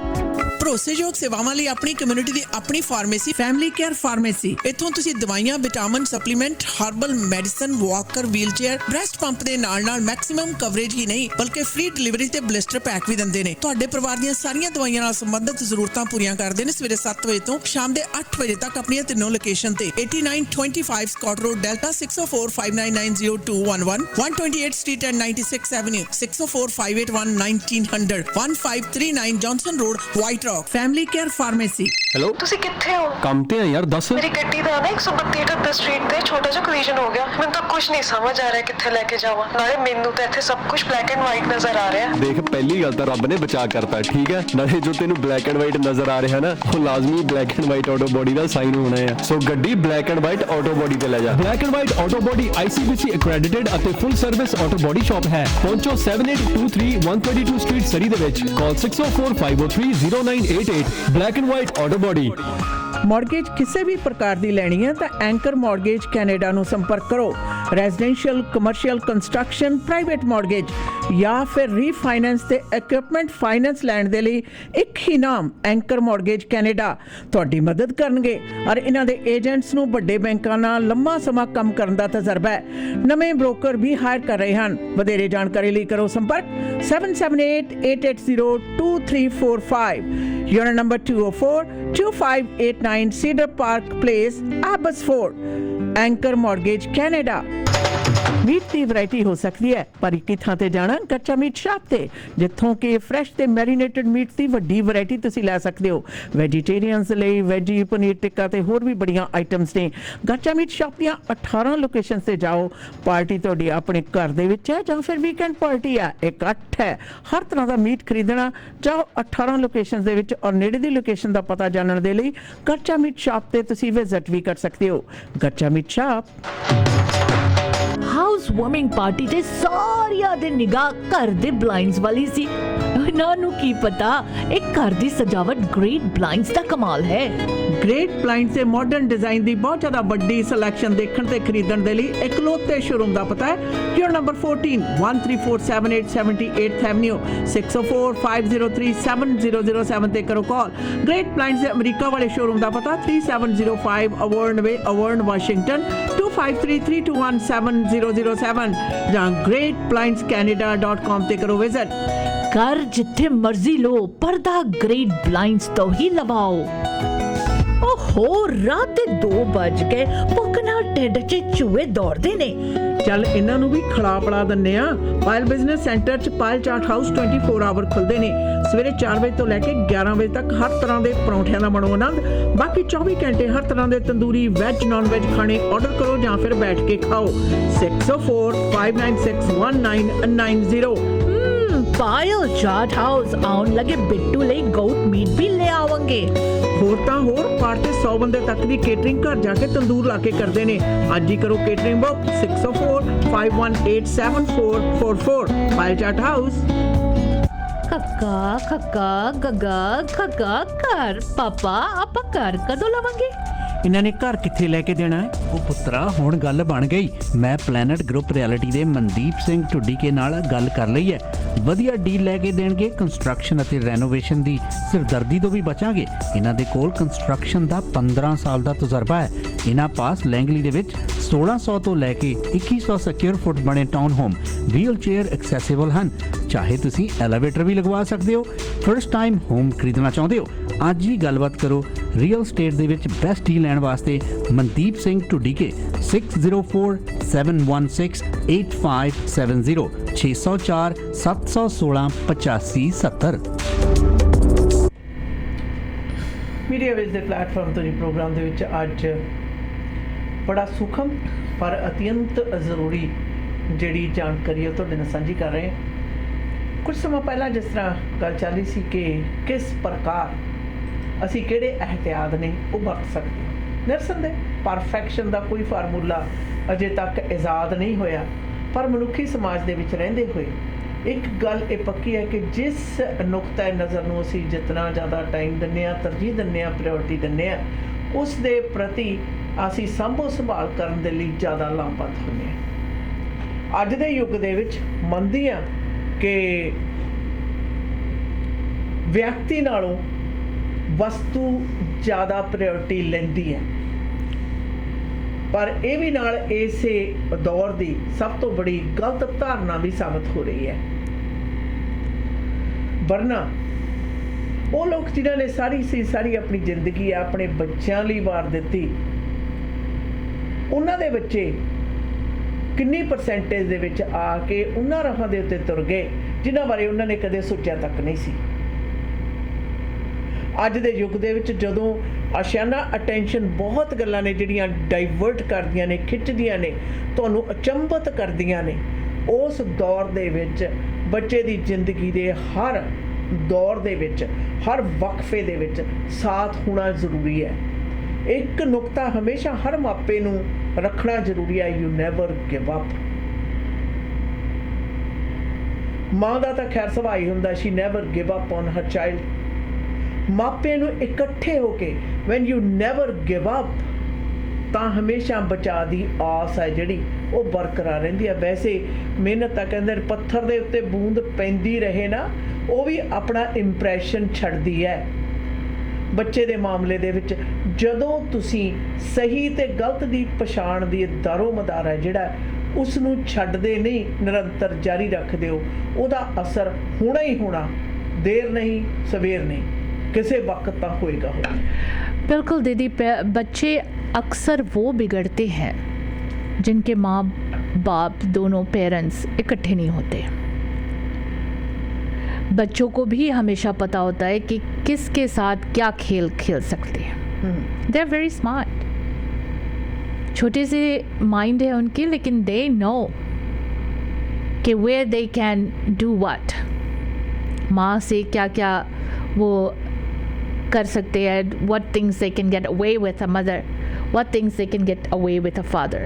ਭਰੋਸੇਯੋਗ ਸੇਵਾਵਾਂ ਲਈ ਆਪਣੀ ਕਮਿਊਨਿਟੀ ਦੀ ਆਪਣੀ ਫਾਰਮੇਸੀ ਫੈਮਿਲੀ ਕੇਅਰ ਫਾਰਮੇਸੀ। ਇੱਥੋਂ ਤੁਸੀਂ ਦਵਾਈਆਂ, vitamin, supplement, herbal medicine, Walker, wheelchair, breast pump ਦੇ ਨਾਲ ਮੈਕਸਿਮਮ ਕਵਰੇਜ ਹੀ ਨਹੀਂ ਬਲਕਿ ਫ੍ਰੀ ਡਿਲੀਵਰੀ ਤੇ ਬਲਿਸਟਰ ਪੈਕ ਵੀ ਦਿੰਦੇ ਨੇ। ਤੁਹਾਡੇ ਪਰਿਵਾਰ ਦੀਆਂ ਸਾਰੀਆਂ ਦਵਾਈਆਂ ਨਾਲ ਸੰਬੰਧਿਤ ਜ਼ਰੂਰਤਾਂ ਪੂਰੀਆਂ ਕਰਦੇ ਨੇ। ਸਵੇਰੇ 7 ਵਜੇ ਤੋਂ ਸ਼ਾਮ ਦੇ 8 ਵਜੇ ਤੱਕ ਆਪਣੀਆਂ ਤਿੰਨੋਂ ਲੋਕੇਸ਼ਨ ਤੇ 8925 Scott Road, Delta 6045990211, 128 street and 96 avenue, 6045811900, 1539 Johnson Road, White Rock. Family care pharmacy. Hello, ਤੁਸੀਂ ਕਿੱਥੇ ਹੋ? ਕੰਮ ਤੇ ਆ ਯਾਰ, ਦੱਸ। ਮੇਰੀ ਗੱਡੀ ਦਾ ਨਾ 132 ਸਟਰੀਟ ਤੇ ਛੋਟਾ ਜਿਹਾ ਕੋਲੀਜਨ ਹੋ ਗਿਆ। ਮੈਨੂੰ ਤਾਂ ਕੁਝ ਨਹੀਂ ਸਮਝ ਆ ਰਿਹਾ ਕਿੱਥੇ ਲੈ ਕੇ ਜਾਵਾਂ। ਨਾਲੇ ਮੈਨੂੰ ਤਾਂ ਇੱਥੇ ਸਭ ਕੁਝ ਬਲੈਕ ਐਂਡ ਵਾਈਟ ਨਜ਼ਰ ਆ ਰਿਹਾ। ਦੇਖ, ਪਹਿਲੀ ਗੱਲ ਤਾਂ ਰੱਬ ਨੇ ਬਚਾ ਕਰਤਾ, ਠੀਕ ਹੈ। ਨਾਲੇ ਜੋ ਤੈਨੂੰ ਬਲੈਕ ਐਂਡ ਵਾਈਟ ਨਜ਼ਰ ਆ ਰਿਹਾ ਨਾ, ਉਹ ਲਾਜ਼ਮੀ black and white auto body the sign ਹੋਣਾ ਹੈ। ਸੋ ਗੱਡੀ black and white auto body ਤੇ ਲੈ ਜਾ। Black and white auto body ICBC accredited ਅਤੇ ਫੁੱਲ ਸਰਵਿਸ ਆਟੋ ਬੋਡੀ ਸ਼ਾਪ ਹੈ। ਪਹੁੰਚੋ 7823 132 ਸਟਰੀਟ ਸਰੀ ਦੇ ਵਿੱਚ। ਕਾਲ 6045030988। Black and white auto body. Mortgage ਕਿਸੇ ਵੀ ਪ੍ਰਕਾਰ ਦੀ ਲੈਣੀ ਹੈ ਤਾਂ ਐਂਕਰ ਮੌਰਗੇਜ ਕੈਨੇਡਾ ਨੂੰ ਸੰਪਰਕ ਕਰੋ। Residential, commercial, construction, private mortgage ਜਾਂ ਫਿਰ ਰੀਫਾਈਨੈਂਸ ਤੇ ਇਕਵਿਪਮੈਂਟ ਫਾਈਨੈਂਸ ਲੈਣ ਦੇ ਲਈ ਇੱਕ ਹੀ ਨਾਮ ਐਂਕਰ ਮੌਰਗੇਜ ਕੈਨੇਡਾ ਤੁਹਾਡੀ ਮਦਦ ਕਰਨਗੇ। ਔਰ ਇਹਨਾਂ ਦੇ ਏਜੰਟਸ ਨੂੰ ਵੱਡੇ ਬੈਂਕਾਂ ਨਾਲ ਲੰਮਾ ਸਮਾਂ ਕੰਮ ਕਰਨ ਦਾ ਤਜਰਬਾ ਹੈ। ਨਵੇਂ ਬ੍ਰੋਕਰ ਵੀ ਹਾਇਰ ਕਰ ਰਹੇ ਹਨ। ਵਧੇਰੇ ਜਾਣਕਾਰੀ ਲਈ ਕਰੋ ਸੰਪਰਕ 7788802345 unit number 204-2589 Cedar Park Place, Abbotsford. Anchor Mortgage Canada. Meat ਦੀ ਵੈਰਾਈਟੀ ਹੋ ਸਕਦੀ ਹੈ ਪਰ ਇੱਕ ਥਾਂ ਤੇ ਜਾਣਾ ਕੱਚਾ ਮੀਟ ਸ਼ਾਪ ਤੇ, ਜਿੱਥੋਂ ਕਿ ਫਰੈਸ਼ ਤੇ ਮੈਰੀਨੇਟਡ ਮੀਟ ਦੀ ਵੱਡੀ ਵੈਰਾਈਟੀ ਤੁਸੀਂ ਲੈ ਸਕਦੇ ਹੋ। ਵੈਜੀਟੇਰੀਅਨਸ ਲਈ ਵੈਜੀ, ਪਨੀਰ ਟਿੱਕਾ ਤੇ ਹੋਰ ਵੀ ਬੜੀਆਂ ਆਈਟਮਸ ਨੇ। ਕੱਚਾ ਮੀਟ ਸ਼ਾਪ ਦੀਆਂ 18 ਲੋਕੇਸ਼ਨ ਤੇ ਜਾਓ। ਪਾਰਟੀ ਤੁਹਾਡੀ ਆਪਣੇ ਘਰ ਦੇ ਵਿੱਚ ਹੈ ਜਾਂ ਫਿਰ ਵੀਕਐਂਡ ਪਾਰਟੀ ਹੈ, ਇਕੱਠ ਹੈ, ਹਰ ਤਰ੍ਹਾਂ ਦਾ ਮੀਟ ਖਰੀਦਣਾ ਜਾਓ 18 ਲੋਕੇਸ਼ਨ ਦੇ ਵਿੱਚ। ਔਰ ਨੇੜੇ ਦੀ ਲੋਕੇਸ਼ਨ ਦਾ ਪਤਾ ਜਾਣਨ ਦੇ ਲਈ ਕੱਚਾ ਮੀਟ ਸ਼ਾਪ ਤੇ ਤੁਸੀਂ ਵਿਜ਼ਿਟ ਵੀ ਕਰ ਸਕਦੇ ਹੋ। ਕੱਚਾ meat shop. House warming party ਤੇ ਸਾਰਿਆਂ ਦੇ ਨਿਗਾਹ ਘਰ ਦੇ ਬਲਾਈਂਡਸ ਵਾਲੀ ਸੀ। ਉਹਨਾਂ ਨੂੰ ਕੀ ਪਤਾ ਇਹ ਘਰ ਦੀ ਸਜਾਵਟ ਗ੍ਰੇਟ ਬਲਾਈਂਡਸ ਦਾ ਕਮਾਲ ਹੈ। ਗ੍ਰੇਟ ਬਲਾਈਂਡ ਤੇ ਮਾਡਰਨ ਡਿਜ਼ਾਈਨ ਦੀ ਬਹੁਤ ਜ਼ਿਆਦਾ ਵੱਡੀ ਸਿਲੈਕਸ਼ਨ ਦੇਖਣ ਤੇ ਖਰੀਦਣ ਦੇ ਲਈ ਇਕਲੌਤੇ ਸ਼ੋਰੂਮ ਦਾ ਪਤਾ ਹੈ ਯੂਨਿਟ ਨੰਬਰ 14 13478 78th ਐਵਨਿਊ, 6045037007 ਤੇ ਕਰੋ ਕਾਲ। ਗ੍ਰੇਟ ਬਲਾਈਂਡਸ ਦੇ ਅਮਰੀਕਾ ਵਾਲੇ ਸ਼ੋਰੂਮ ਦਾ ਪਤਾ 3705 ਅਵਰਨ ਵੇ, ਅਵਰਨ, ਵਾਸ਼ਿੰਗਟਨ 2533217007 ਜਾਂ greatblindscanada.com ਤੇ ਕਰੋ ਵਿਜ਼ਿਟ। ਘਰ ਜਿੱਥੇ ਮਰਜ਼ੀ ਲੋ, ਪਰਦਾ ਗ੍ਰੇਟ ਬਲਾਈਂਡਸ ਤੋਂ ਹੀ ਲਵਾਓ। ਓਹੋ, ਰਾਤ ਦੇ 2 ਵੱਜ ਗਏ, ਭੁੱਖ ਨਾਲ ਢਿੱਡ 'ਚ ਚੂਹੇ ਦੌੜਦੇ ਨੇ। ਚੱਲ ਇਹਨਾਂ ਨੂੰ ਵੀ ਖੜਾ ਪੜਾ ਦਿੰਨੇ ਆ। ਪਾਇਲ ਬਿਜ਼ਨਸ ਸੈਂਟਰ 'ਚ ਪਾਇਲ ਚਾਟ ਹਾਊਸ 24 ਆਵਰ ਖੁੱਲਦੇ ਨੇ। ਸਵੇਰੇ 4 ਵਜੇ ਤੋਂ ਲੈ ਕੇ 11 ਵਜੇ ਤੱਕ ਹਰ ਤਰ੍ਹਾਂ ਦੇ ਪਰੌਂਠਿਆਂ ਦਾ ਬਣੋ ਆਨੰਦ। ਬਾਕੀ 24 ਘੰਟੇ ਹਰ ਤਰ੍ਹਾਂ ਦੇ ਤੰਦੂਰੀ, ਵੈਜ, ਨਾਨ ਵੈਜ ਖਾਣੇ ਆਰਡਰ ਕਰੋ ਜਾਂ ਫਿਰ ਬੈਠ ਕੇ ਖਾਓ। 6045961990। ਪਾਇਲ ਚਾਟ ਹਾਊਸ ਆਉਣ ਲੱਗੇ ਬਿੱਟੂ ਲਈ ਗੋਟ ਮੀਟ ਵੀ ਲੈ ਆਵਾਂਗੇ। ਹੋਰ ਤਾਂ ਹੋਰ, ਪਾਰਟੀ 100 ਬੰਦੇ ਤੱਕ ਦੀ ਕੇਟਰਿੰਗ ਘਰ ਜਾ ਕੇ ਤੰਦੂਰ ਲਾ ਕੇ ਕਰਦੇ ਨੇ। ਅੱਜ ਹੀ ਕਰੋ ਕੇਟਰਿੰਗ ਬੁੱਕ 6045187444। ਪਾਇਲ ਚਾਟ ਹਾਊਸ। ਕੱਕਾ ਖੱਕਾ ਗੱਗਾ ਖੱਕਾ ਘਰ। ਪਾਪਾ ਆਪਾਂ ਘਰ ਕਦੋਂ ਲਵਾਂਗੇ? ਇਹਨਾਂ ਨੇ ਘਰ ਕਿੱਥੇ ਲੈ ਕੇ ਦੇਣਾ ਹੈ? ਉਹ ਪੁੱਤਰਾ, ਹੁਣ ਗੱਲ ਬਣ ਗਈ। ਮੈਂ ਪਲੈਨਟ ਗਰੁੱਪ ਰਿਐਲਿਟੀ ਦੇ ਮਨਦੀਪ ਸਿੰਘ ਢੁੱਡੀਕੇ ਨਾਲ ਗੱਲ ਕਰ ਲਈ ਹੈ। ਵਧੀਆ ਡੀਲ ਲੈ ਕੇ ਦੇਣਗੇ। ਕੰਸਟਰਕਸ਼ਨ ਅਤੇ ਰੈਨੋਵੇਸ਼ਨ ਦੀ ਸਿਰਦਰਦੀ ਤੋਂ ਵੀ ਬਚਾਂਗੇ। ਇਹਨਾਂ ਦੇ ਕੋਲ ਕੰਸਟਰਕਸ਼ਨ ਦਾ 15 ਸਾਲ ਦਾ ਤਜਰਬਾ ਹੈ। ਇਹਨਾਂ ਪਾਸ ਲੈਂਗਲੀ ਦੇ ਵਿੱਚ 1600 ਤੋਂ ਲੈ ਕੇ 2100 ਸਕੁਅਰ ਫੁੱਟ ਬਣੇ town home wheel chair accessible ਹਨ। ਚਾਹੇ ਤੁਸੀਂ ਐਲੀਵੇਟਰ ਵੀ ਲਗਵਾ ਸਕਦੇ ਹੋ। ਫਰਸਟ ਟਾਈਮ ਹੋਮ ਖਰੀਦਣਾ ਚਾਹੁੰਦੇ ਹੋ? ਅੱਜ ਹੀ ਗੱਲਬਾਤ ਕਰੋ। ਰੀਅਲ ਸਟੇਟ ਦੇ ਵਿੱਚ ਬੈਸਟ ਡੀਲ ਲੈਣ ਵਾਸਤੇ ਮਨਦੀਪ ਸਿੰਘ ਢੁੱਡੀਕੇ 6047168570 604 716 8570। ਮੀਡੀਆ ਵਿੱਚ ਦੇ ਪਲੇਟਫਾਰਮ ਤੋਂ ਜੀ ਪ੍ਰੋਗਰਾਮ ਦੇ ਵਿੱਚ ਅੱਜ ਬੜਾ ਸੂਖਮ ਪਰ ਅਤਿਅੰਤ ਜ਼ਰੂਰੀ ਜਿਹੜੀ ਜਾਣਕਾਰੀ ਹੈ ਤੁਹਾਡੇ ਨਾਲ ਸਾਂਝੀ ਕਰ ਰਹੇ ਹਾਂ। ਕੁਝ ਸਮਾਂ ਪਹਿਲਾਂ ਜਿਸ ਤਰ੍ਹਾਂ ਗੱਲ ਚੱਲ ਰਹੀ ਸੀ ਕਿ ਕਿਸ ਪ੍ਰਕਾਰ ਅਸੀਂ ਕਿਹੜੇ ਅਹਿਤਿਆਤ ਨੇ ਉਹ ਵਰਤ ਸਕਦੇ ਹਾਂ। ਨਿਰਸੰਦੇਹ ਪਰਫੈਕਸ਼ਨ ਦਾ ਕੋਈ ਫਾਰਮੂਲਾ ਅਜੇ ਤੱਕ ਇਜਾਦ ਨਹੀਂ ਹੋਇਆ, ਪਰ ਮਨੁੱਖੀ ਸਮਾਜ ਦੇ ਵਿੱਚ ਰਹਿੰਦੇ ਹੋਏ ਇੱਕ ਗੱਲ ਇਹ ਪੱਕੀ ਹੈ ਕਿ ਜਿਸ ਨੁਕਤੇ ਨਜ਼ਰ ਨੂੰ ਅਸੀਂ ਜਿਤਨਾ ਜ਼ਿਆਦਾ ਟਾਈਮ ਦਿੰਦੇ ਹਾਂ, ਤਰਜੀਹ ਦਿੰਦੇ ਹਾਂ, ਪ੍ਰਾਇਓਰਟੀ ਦਿੰਦੇ ਹਾਂ, ਉਸ ਦੇ ਪ੍ਰਤੀ ਅਸੀਂ ਸਾਂਭੋ ਸੰਭਾਲ ਕਰਨ ਦੇ ਲਈ ਜ਼ਿਆਦਾ ਲਾਭਬੰਦ ਹੁੰਦੇ ਹਾਂ। ਅੱਜ ਦੇ ਯੁੱਗ ਦੇ ਵਿੱਚ ਮੰਨਦੀ ਹਾਂ ਕਿ ਵਿਅਕਤੀ ਨਾਲੋਂ ਵਸਤੂ ਜ਼ਿਆਦਾ ਪ੍ਰਾਇੋਰਟੀ ਲੈਂਦੀ ਹੈ। ਪਰ ਇਹ ਵੀ ਨਾਲ ਇਸੇ ਦੌਰ ਦੀ ਸਭ ਤੋਂ ਬੜੀ ਗਲਤ ਧਾਰਨਾ ਵੀ ਸਾਬਤ ਹੋ ਰਹੀ ਹੈ। ਵਰਨਾ ਉਹ ਲੋਕ ਜਿਨ੍ਹਾਂ ਨੇ ਸਾਰੀ ਆਪਣੀ ਜ਼ਿੰਦਗੀ ਆਪਣੇ ਬੱਚਿਆਂ ਲਈ ਵਾਰ ਦਿੱਤੀ, ਉਹਨਾਂ ਦੇ ਬੱਚੇ ਕਿੰਨੀ ਪਰਸੈਂਟੇਜ ਦੇ ਵਿੱਚ ਆ ਕੇ ਉਹਨਾਂ ਰਾਹਾਂ ਦੇ ਉੱਤੇ ਤੁਰ ਗਏ ਜਿਨ੍ਹਾਂ ਬਾਰੇ ਉਹਨਾਂ ਨੇ ਕਦੇ ਸੋਚਿਆ ਤੱਕ ਨਹੀਂ ਸੀ। ਅੱਜ ਦੇ ਯੁੱਗ ਦੇ ਵਿੱਚ ਜਦੋਂ ਆਸ਼ਿਆਨਾ ਅਟੈਂਸ਼ਨ ਬਹੁਤ ਗੱਲਾਂ ਨੇ ਜਿਹੜੀਆਂ ਡਾਈਵਰਟ ਕਰਦੀਆਂ ਨੇ, ਖਿੱਚਦੀਆਂ ਨੇ, ਤੁਹਾਨੂੰ ਅਚੰਭਤ ਕਰਦੀਆਂ ਨੇ, ਉਸ ਦੌਰ ਦੇ ਵਿੱਚ ਬੱਚੇ ਦੀ ਜ਼ਿੰਦਗੀ ਦੇ ਹਰ ਦੌਰ ਦੇ ਵਿੱਚ, ਹਰ ਵਕਫੇ ਦੇ ਵਿੱਚ ਸਾਥ ਹੋਣਾ ਜ਼ਰੂਰੀ ਹੈ। ਇੱਕ ਨੁਕਤਾ ਹਮੇਸ਼ਾ ਹਰ ਮਾਪੇ ਨੂੰ ਰੱਖਣਾ ਜ਼ਰੂਰੀ ਹੈ, ਯੂ ਨੈਵਰ ਗਿਵ ਅਪ। ਮਾਂ ਦਾ ਤਾਂ ਖੈਰ ਸੁਭਾਅ ਹੀ ਹੁੰਦਾ, she never give up on her child. ਮਾਪੇ ਨੂੰ ਇਕੱਠੇ ਹੋ ਕੇ when you never give up ਤਾਂ ਹਮੇਸ਼ਾ ਬਚਾਅ ਦੀ ਆਸ ਹੈ ਜਿਹੜੀ ਉਹ ਬਰਕਰਾਰ ਰਹਿੰਦੀ ਹੈ। ਵੈਸੇ ਮਿਹਨਤ ਤਾਂ ਕਹਿੰਦੇ ਪੱਥਰ ਦੇ ਉੱਤੇ ਬੂੰਦ ਪੈਂਦੀ ਰਹੇ ਨਾ, ਉਹ ਵੀ ਆਪਣਾ ਇੰਪ੍ਰੈਸ਼ਨ ਛੱਡਦੀ ਹੈ। ਬੱਚੇ ਦੇ ਮਾਮਲੇ ਦੇ ਵਿੱਚ ਜਦੋਂ ਤੁਸੀਂ ਸਹੀ ਤੇ ਗਲਤ ਦੀ ਪਛਾਣ ਦੀ ਦਾਰੋ ਮਦਾਰ ਹੈ ਜਿਹੜਾ ਉਸ ਨੂੰ ਛੱਡਦੇ ਨਹੀਂ, ਨਿਰੰਤਰ ਜਾਰੀ ਰੱਖਦੇ ਹੋ, ਉਹਦਾ ਅਸਰ ਹੋਣਾ ਹੀ ਹੋਣਾ, ਦੇਰ नहीं सवेर नहीं, किसी वक्त तक होएगा। बिल्कुल दीदी, बच्चे अक्सर वो बिगड़ते हैं जिनके माँ बाप दोनों पेरेंट्स इकट्ठे नहीं होते। बच्चों को भी हमेशा पता होता है कि किसके साथ क्या खेल खेल सकते हैं। दे आर वेरी स्मार्ट, छोटे से माइंड है उनके, लेकिन दे नो कि where they can do what, माँ से क्या क्या वो कर सकते हैं, what things they can get away with a mother, what things they can get away with a father।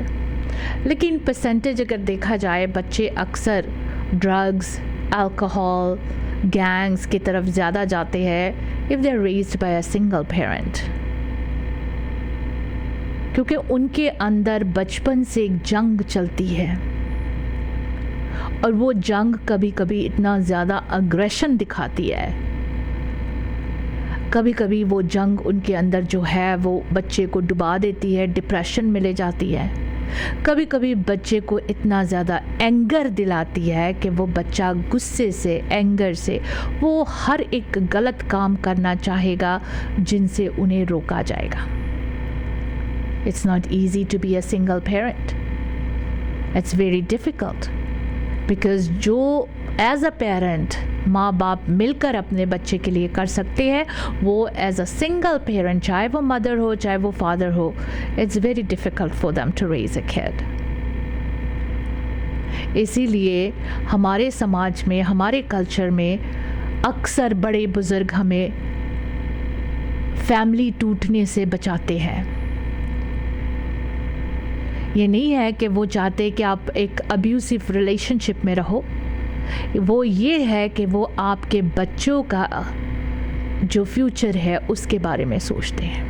लेकिन परसेंटेज अगर देखा जाए, बच्चे अक्सर ड्रग्स, अल्कोहल, गैंग्स की तरफ ज़्यादा जाते हैं if they are raised by a single parent, क्योंकि उनके अंदर बचपन से एक जंग चलती है और वो जंग कभी कभी इतना ज़्यादा अग्रेशन दिखाती है, कभी कभी वो जंग उनके अंदर जो है वो बच्चे को डुबा देती है, डिप्रेशन में ले जाती है, कभी कभी बच्चे को इतना ज़्यादा एंगर दिलाती है कि वो बच्चा गुस्से से, एंगर से वो हर एक गलत काम करना चाहेगा जिनसे उन्हें रोका जाएगा। It's not easy to be a single parent. It's very difficult because जो एज अ पेरेंट माँ बाप मिलकर अपने बच्चे के लिए कर सकते हैं, वो एज अ सिंगल पेरेंट, चाहे वो मदर हो चाहे वो फादर हो, it's very difficult for them to raise a kid. इसीलिए हमारे समाज में, हमारे कल्चर में अक्सर बड़े बुज़ुर्ग हमें फैमिली टूटने से बचाते हैं। ये नहीं है कि वो चाहते कि आप एक अब्यूसिव रिलेशनशिप में रहो, वो ये है कि वो आपके बच्चों का जो फ्यूचर है उसके बारे में सोचते हैं,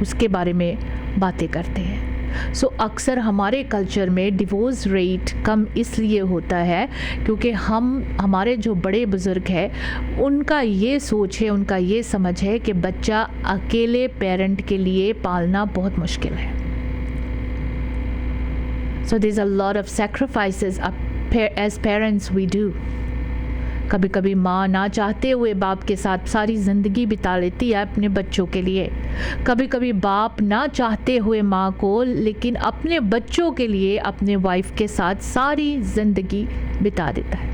उसके बारे में बातें करते हैं। सो अक्सर हमारे कल्चर में डिवोर्स रेट कम इसलिए होता है क्योंकि हमारे जो बड़े बुज़ुर्ग हैं उनका ये सोच है, उनका ये समझ है कि बच्चा अकेले पेरेंट के लिए पालना बहुत मुश्किल है। So there's a lot of sacrifices as parents we do। कभी कभी माँ ना चाहते हुए बाप के साथ सारी ज़िंदगी बिता लेती है अपने बच्चों के लिए, कभी कभी बाप ना चाहते हुए माँ को लेकिन अपने बच्चों के लिए अपने वाइफ के साथ सारी ज़िंदगी बिता देता है।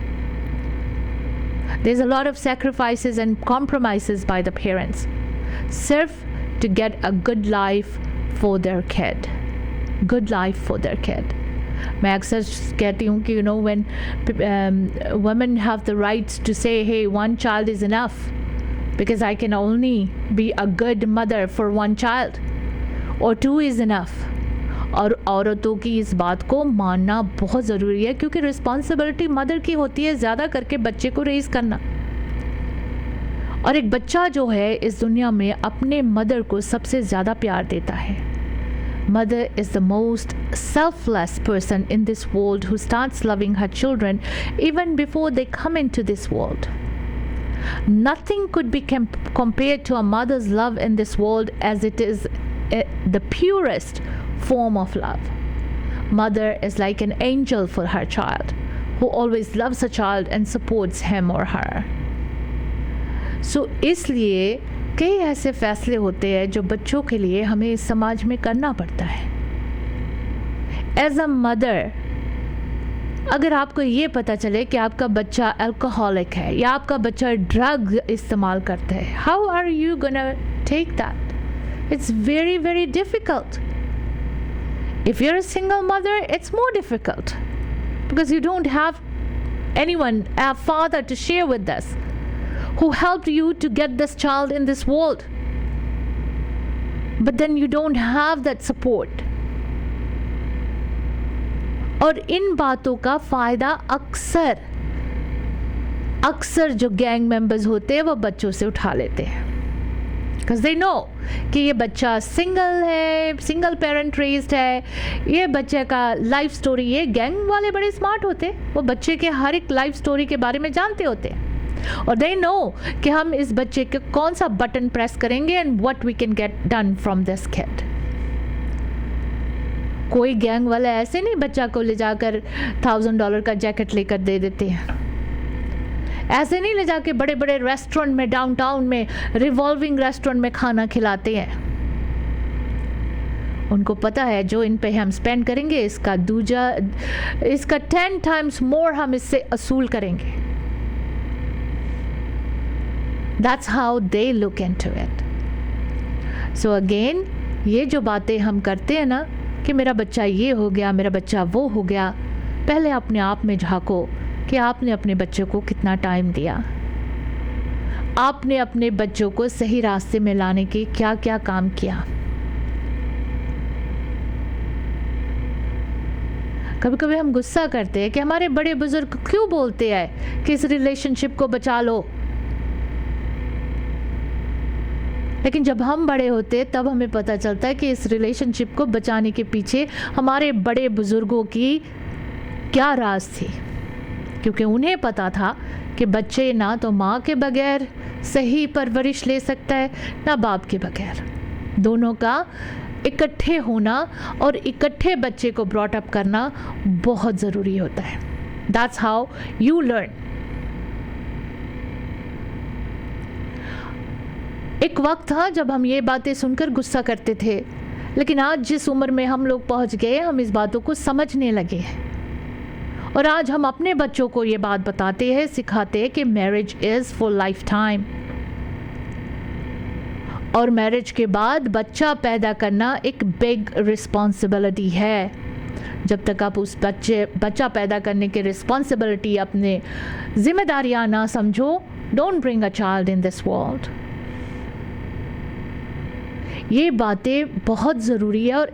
There's a lot of sacrifices and compromises by the parents सिर्फ to get a good life for their kid, good life for their kid। मैं अक्सर कहती हूँ कि when women have the rights to say hey, one child is enough because I can only be a good mother for one child or two is enough। और औरतों की इस बात को मानना बहुत ज़रूरी है क्योंकि रिस्पॉन्सिबिलिटी मदर की होती है ज़्यादा करके बच्चे को रेज़ करना। और एक बच्चा जो है इस दुनिया में अपने मदर को सबसे ज़्यादा प्यार देता है। Mother is the most selfless person in this world who starts loving her children even before they come into this world। Nothing could be compared to a mother's love in this world, as it is the purest form of love. Mother is like an angel for her child, who always loves a child and supports him or her. So इसलिए कई ऐसे फैसले होते हैं जो बच्चों के लिए हमें इस समाज में करना पड़ता है. एज अ मदर, अगर आपको ये पता चले कि आपका बच्चा अल्कोहलिक है या आपका बच्चा ड्रग इस्तेमाल करता है, how are you gonna take that? It's very very difficult. If you're a single mother, it's more difficult because you don't have anyone, a father to share with this, who helped you to get this child in this world. But then you don't have that support. और इन बातों का फ़ायदा अक्सर जो गैंग मेंबर्स होते हैं वो बच्चों से उठा लेते हैं. Because they know कि ये बच्चा सिंगल पेरेंट रेज्ड है, ये बच्चे का लाइफ स्टोरी, ये गैंग वाले बड़े स्मार्ट होते हैं, वो बच्चे के हर एक लाइफ स्टोरी के बारे में जानते होते हैं, और they know कि हम इस बच्चे के कौन सा बटन प्रेस करेंगे and what we can get done from this kid. कोई गैंग वाले ऐसे नहीं बच्चा को ले जाकर $1000 का जैकेट लेकर दे देते हैं, ऐसे नहीं ले जाके बड़े बड़े रेस्टोरेंट में, डाउनटाउन में, रिवॉल्विंग रेस्टोरेंट में खाना खिलाते हैं. उनको पता है जो इन पे हम स्पेंड करेंगे इसका 10 times more हम इससे असूल करेंगे. That's how they look into it. So again, ये जो बातें हम करते हैं ना कि मेरा बच्चा ये हो गया, मेरा बच्चा वो हो गया, पहले अपने आप में झांको कि आपने अपने बच्चों को कितना टाइम दिया, आपने अपने बच्चों को सही रास्ते में लाने के क्या क्या काम किया. कभी कभी हम गुस्सा करते हैं कि हमारे बड़े बुजुर्ग क्यों बोलते हैं कि इस रिलेशनशिप को बचा लो, लेकिन जब हम बड़े होते तब हमें पता चलता है कि इस रिलेशनशिप को बचाने के पीछे हमारे बड़े बुजुर्गों की क्या राज थी, क्योंकि उन्हें पता था कि बच्चे ना तो माँ के बगैर सही परवरिश ले सकता है ना बाप के बगैर. दोनों का इकट्ठे होना और इकट्ठे बच्चे को ब्रॉट अप करना बहुत ज़रूरी होता है. That's how you learn. एक वक्त था जब हम ये बातें सुनकर गुस्सा करते थे, लेकिन आज जिस उम्र में हम लोग पहुँच गए, हम इस बातों को समझने लगे हैं, और आज हम अपने बच्चों को ये बात बताते हैं, सिखाते हैं कि marriage is for life time, और मैरिज के बाद बच्चा पैदा करना एक बिग रिस्पॉन्सिबिलिटी है. जब तक आप उस बच्चा पैदा करने की रिस्पॉन्सिबिलिटी, अपने जिम्मेदारियां ना समझो, don't bring a child in this world. ये बातें बहुत ज़रूरी है और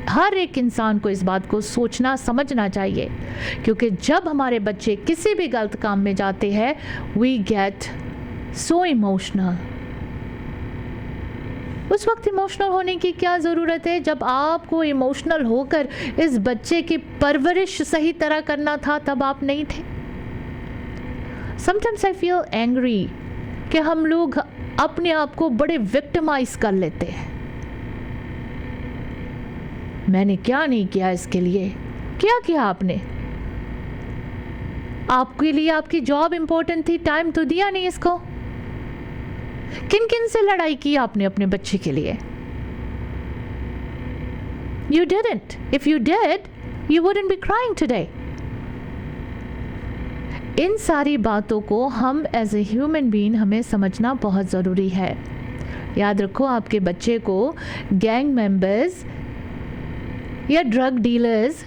हर एक इंसान को इस बात को सोचना समझना चाहिए, क्योंकि जब हमारे बच्चे किसी भी गलत काम में जाते हैं, वी गेट सो इमोशनल. उस वक्त इमोशनल होने की क्या ज़रूरत है? जब आपको इमोशनल होकर इस बच्चे की परवरिश सही तरह करना था, तब आप नहीं थे. समटाइम्स आई फील एंग्री कि हम लोग अपने आप को बड़े विक्टिमाइज कर लेते हैं. मैंने क्या नहीं किया इसके लिए, क्या किया आपने? आपके लिए आपकी जॉब इंपॉर्टेंट थी, टाइम तो दिया नहीं इसको. किन किन से लड़ाई की आपने अपने बच्चे के लिए? You didn't. If you did, you wouldn't be crying today. इन सारी बातों को हम एज ए ह्यूमन बीइंग हमें समझना बहुत ज़रूरी है. याद रखो, आपके बच्चे को गैंग मेंबर्स या ड्रग डीलर्स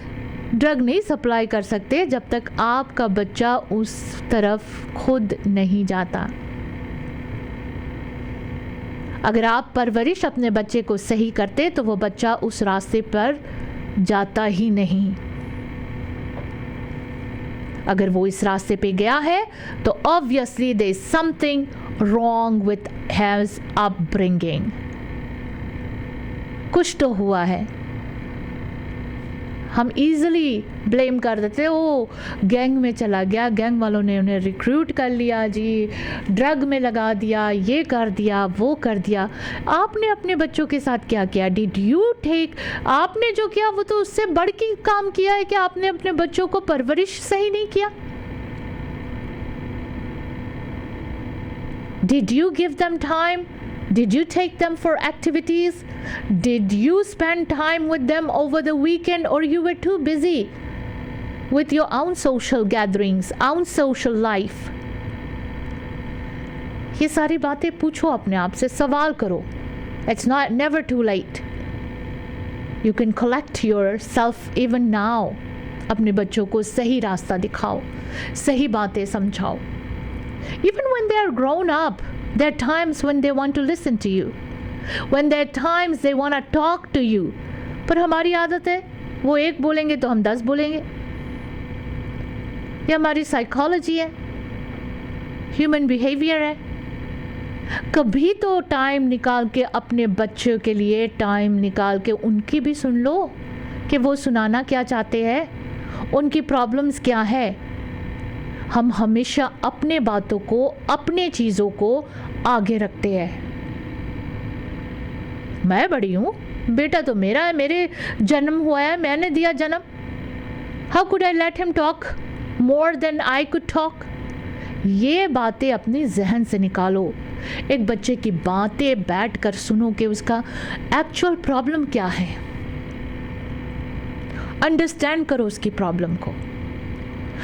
ड्रग नहीं सप्लाई कर सकते जब तक आपका बच्चा उस तरफ खुद नहीं जाता. अगर आप परवरिश अपने बच्चे को सही करते तो वो बच्चा उस रास्ते पर जाता ही नहीं. अगर वो इस रास्ते पे गया है तो obviously there is something wrong with his upbringing. कुछ तो हुआ है. हम इजीली ब्लेम कर देते, ओ गैंग में चला गया, गैंग वालों ने उन्हें रिक्रूट कर लिया जी, ड्रग में लगा दिया, ये कर दिया, वो कर दिया। आपने अपने बच्चों के साथ क्या किया? डिड यू टेक, आपने जो किया वो तो उससे बढ़ के काम किया है कि आपने अपने बच्चों को परवरिश सही नहीं किया। Did you give them time? Did you take them for activities? Did you spend time with them over the weekend, or you were too busy with your own social gatherings, own social life? ये सारी बातें पूछो अपने आप से, सवाल करो। It's not never too late. You can collect yourself even now. अपने बच्चों को सही रास्ता दिखाओ, सही बातें समझाओ। Even when they are grown up, there are times when they want to listen to you, when there are times they want to talk to you. पर हमारी आदत है, वो एक बोलेंगे तो हम 10 बोलेंगे। ये हमारी साइकोलॉजी है, ह्यूमन बिहेवियर है। कभी तो टाइम निकाल के अपने बच्चों के लिए टाइम निकाल के उनकी भी सुन लो कि वो सुनाना क्या चाहते हैं, उनकी प्रॉब्लम्स क्या है। हम हमेशा अपने बातों को, अपने चीज़ों को आगे रखते हैं। मैं बड़ी हूँ, बेटा तो मेरा है, मेरे जन्म हुआ है, मैंने दिया जन्म। How could I let him talk more than I could talk? ये बातें अपने जहन से निकालो। एक बच्चे की बातें बैठ कर सुनो कि उसका एक्चुअल प्रॉब्लम क्या है। अंडरस्टैंड करो उसकी प्रॉब्लम को।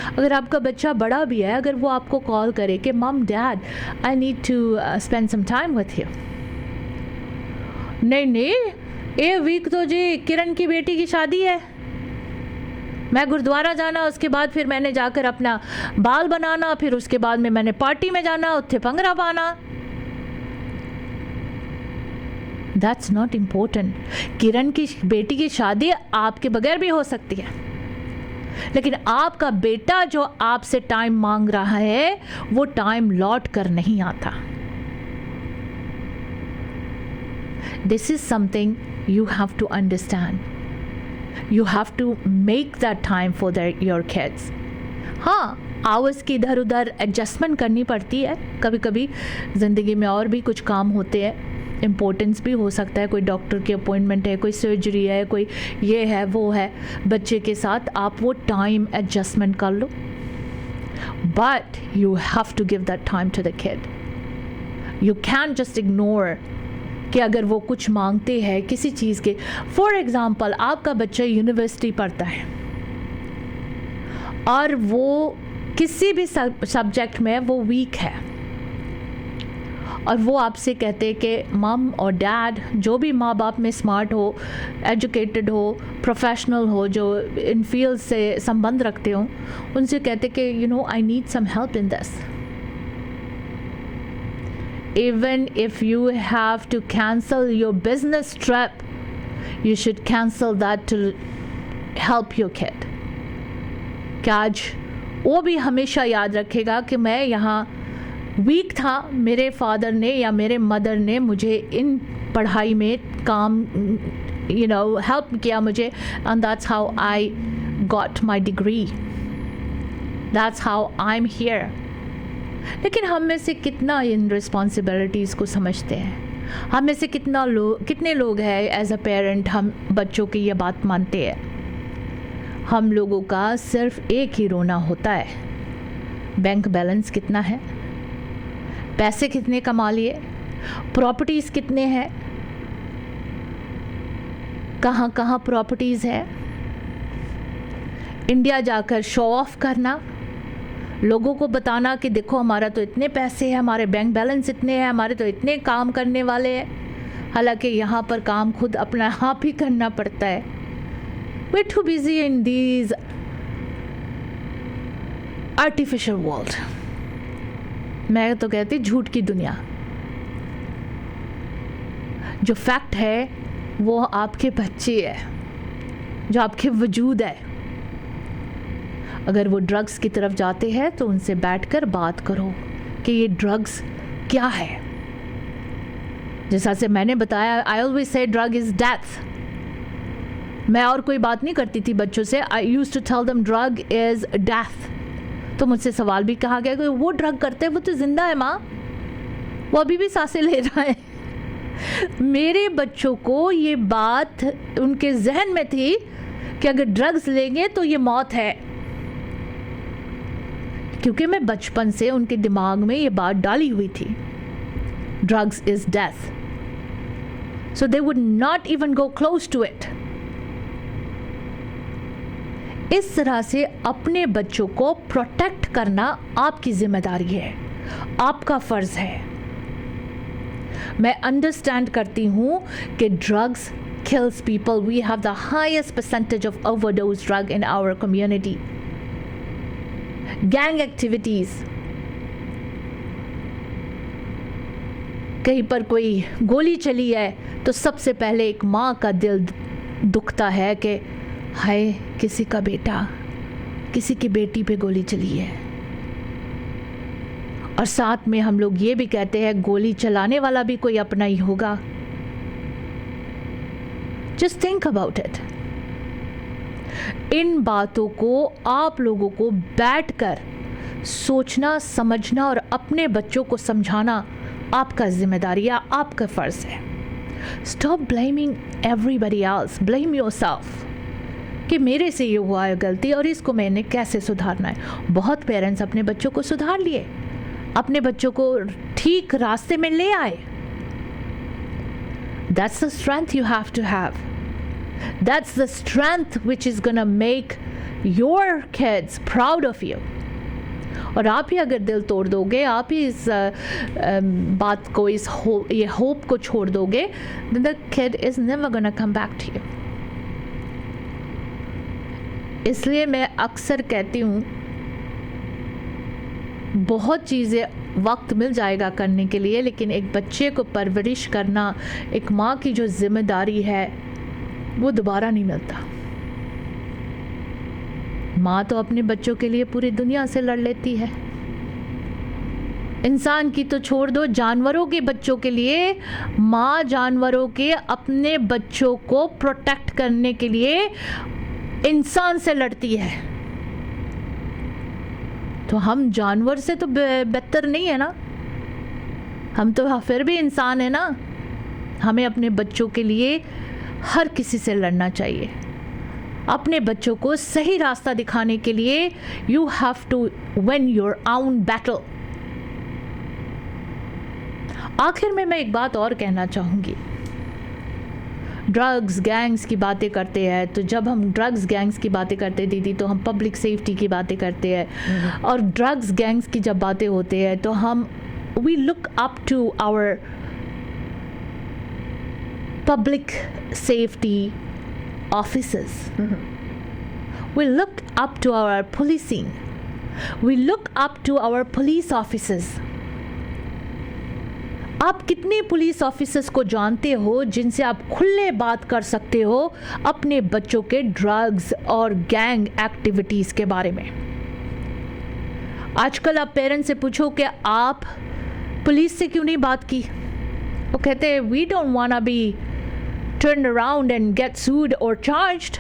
अगर आपका बच्चा बड़ा भी है, अगर वो आपको कॉल करे कि mum dad I need to spend some time with you, नहीं ये वीक तो जी किरण की बेटी की शादी है, मैं गुरुद्वारा जाना, उसके बाद फिर मैंने जाकर अपना बाल बनाना, फिर उसके बाद में मैंने पार्टी में जाना, उत्थे भंगड़ा पाना। That's not important. किरण की बेटी की शादी आपके बगैर भी हो सकती है, लेकिन आपका बेटा जो आपसे टाइम मांग रहा है वो टाइम लौट कर नहीं आता। This is something you have to understand. You have to make that time for your kids. हाँ, आवर्स की इधर उधर एडजस्टमेंट करनी पड़ती है कभी कभी ज़िंदगी में, और भी कुछ काम होते हैं, इम्पोर्टेंस भी हो सकता है, कोई डॉक्टर की अपॉइंटमेंट है, कोई सर्जरी है, कोई ये है वो है, बच्चे के साथ आप वो टाइम एडजस्टमेंट कर लो। But you have to give that time to the kid. You can just ignore कि अगर वो कुछ मांगते हैं किसी चीज़ के। फॉर एग्ज़ाम्पल, आपका बच्चा यूनिवर्सिटी पढ़ता है और वो किसी भी सब्जेक्ट में वो वीक है, और वो आपसे कहते हैं कि मम और डैड, जो भी माँ बाप में स्मार्ट हो, एजुकेटेड हो, प्रोफेशनल हो, जो इन फील्ड से संबंध रखते हो, उनसे कहते कि you know I need some help in this. Even if you have to cancel your business trip, you should cancel that to help your kid. कि आज वो भी हमेशा याद रखेगा कि मैं यहाँ वीक था, मेरे फादर ने या मेरे मदर ने मुझे इन पढ़ाई में काम हेल्प किया मुझे, and that's how I got my degree. That's how I'm here. लेकिन हम में से कितना इन रिस्पॉन्सिबिलिटीज़ को समझते हैं? हम में से कितने लोग हैं एज अ पेरेंट हम बच्चों की ये बात मानते हैं? हम लोगों का सिर्फ एक ही रोना होता है, बैंक बैलेंस कितना है, पैसे कितने कमा लिए, प्रॉपर्टीज़ कितने हैं, कहाँ कहाँ प्रॉपर्टीज़ है, इंडिया जाकर शो ऑफ करना, लोगों को बताना कि देखो हमारा तो इतने पैसे हैं, हमारे बैंक बैलेंस इतने हैं, हमारे तो इतने काम करने वाले हैं, हालांकि यहाँ पर काम खुद अपना आप ही करना पड़ता है। We too busy in these artificial world. मैं तो कहती झूठ की दुनिया। जो फैक्ट है वो आपके बच्चे है, जो आपके वजूद है। अगर वो ड्रग्स की तरफ जाते हैं तो उनसे बैठकर बात करो कि ये ड्रग्स क्या है। जैसा से मैंने बताया, I always say drug is death. मैं और कोई बात नहीं करती थी बच्चों से. I used to tell them drug is death. तो मुझसे सवाल भी कहा गया कि वो ड्रग करते हैं, वो तो जिंदा है माँ, वो अभी भी सांसें ले रहा है. मेरे बच्चों को ये बात उनके जहन में थी कि अगर ड्रग्स लेंगे तो ये मौत है, क्योंकि मैं बचपन से उनके दिमाग में ये बात डाली हुई थी, drugs is death. So they would not even go close to it. इस तरह से अपने बच्चों को प्रोटेक्ट करना आपकी जिम्मेदारी है, आपका फर्ज है. मैं अंडरस्टैंड करती हूँ कि drugs kills people. We have the highest percentage of overdose drug in our community. Gang activities. कहीं पर कोई गोली चली है तो सबसे पहले एक माँ का दिल दुखता है कि हाय किसी का बेटा, किसी की बेटी पे गोली चली है. और साथ में हम लोग ये भी कहते हैं गोली चलाने वाला भी कोई अपना ही होगा. Just think about it. इन बातों को आप लोगों को बैठकर सोचना, समझना और अपने बच्चों को समझाना आपका जिम्मेदारी है, आपका फर्ज है. Stop blaming everybody else, blame yourself कि मेरे से ये हुआ है गलती और इसको मैंने कैसे सुधारना है. बहुत पेरेंट्स अपने बच्चों को सुधार लिए, अपने बच्चों को ठीक रास्ते में ले आए. That's the strength you have to have. That's the strength which is gonna make your kids proud of you. और आप ही अगर दिल तोड़ दोगे, आप ही इस बात को, ये होप को छोड़ दोगे, then the kid is never gonna come back to you. इसलिए मैं अक्सर कहती हूँ बहुत चीज़ें वक्त मिल जाएगा करने के लिए, लेकिन एक बच्चे को परवरिश करना एक माँ की जो जिम्मेदारी है वो दोबारा नहीं मिलता. माँ तो अपने बच्चों के लिए पूरी दुनिया से लड़ लेती है. इंसान की तो छोड़ दो, जानवरों के बच्चों के लिए माँ जानवरों के अपने बच्चों को प्रोटेक्ट करने के लिए इंसान से लड़ती है. तो हम जानवर से तो बेहतर नहीं है ना, हम तो फिर भी इंसान है ना. हमें अपने बच्चों के लिए हर किसी से लड़ना चाहिए. अपने बच्चों को सही रास्ता दिखाने के लिए you have to win your own battle. आखिर में मैं एक बात और कहना चाहूँगी. ड्रग्स गैंग्स की बातें करते हैं, तो जब हम ड्रग्स गैंग्स की बातें करते हैं दीदी, तो हम पब्लिक सेफ्टी की बातें करते हैं. और ड्रग्स गैंग्स की जब बातें होते हैं तो हम we look up to our public safety officers. We look up to our policing. We look up to our police officers. आप कितने पुलिस ऑफिसर्स को जानते हो जिनसे आप खुले बात कर सकते हो अपने बच्चों के ड्रग्स और गैंग एक्टिविटीज़ के बारे में? आजकल आप पेरेंट्स से पूछो कि आप पुलिस से क्यों नहीं बात की, वो कहते हैं we don't want be turned around and get sued or charged.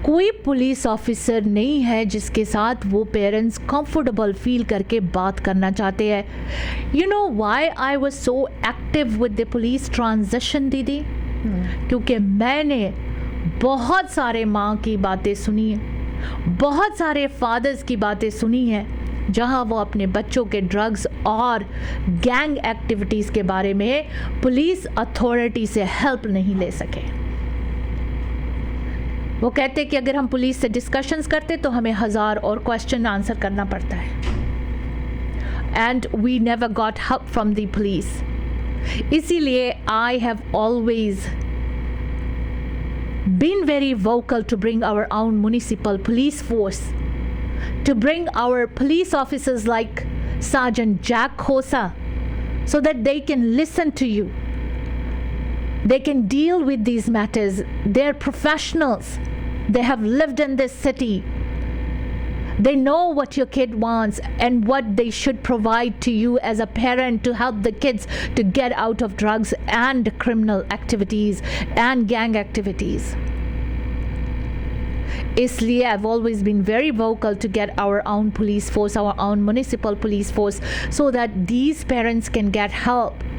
कोई पुलिस ऑफिसर नहीं है जिसके साथ वो पेरेंट्स कंफर्टेबल फील करके बात करना चाहते हैं. You know why I was so active with the police transition दीदी? क्योंकि मैंने बहुत सारे माँ की बातें सुनी है, बहुत सारे फादर्स की बातें सुनी है जहां वो अपने बच्चों के ड्रग्स और गैंग एक्टिविटीज़ के बारे में पुलिस अथॉरिटी से हेल्प नहीं ले सके. वो कहते कि अगर हम पुलिस से डिस्कशंस करते तो हमें 1000 और क्वेश्चन आंसर करना पड़ता है. And we never got help from the police. इसीलिए I have always been very vocal to bring our own municipal police force, to bring our police officers like Sergeant Jack Khosa so that they can listen to you. They can deal with these matters. They're professionals. They have lived in this city. They know what your kid wants and what they should provide to you as a parent to help the kids to get out of drugs and criminal activities and gang activities. इसलिए I've always been very vocal to get our own police force, our own municipal police force, so that these parents can get help.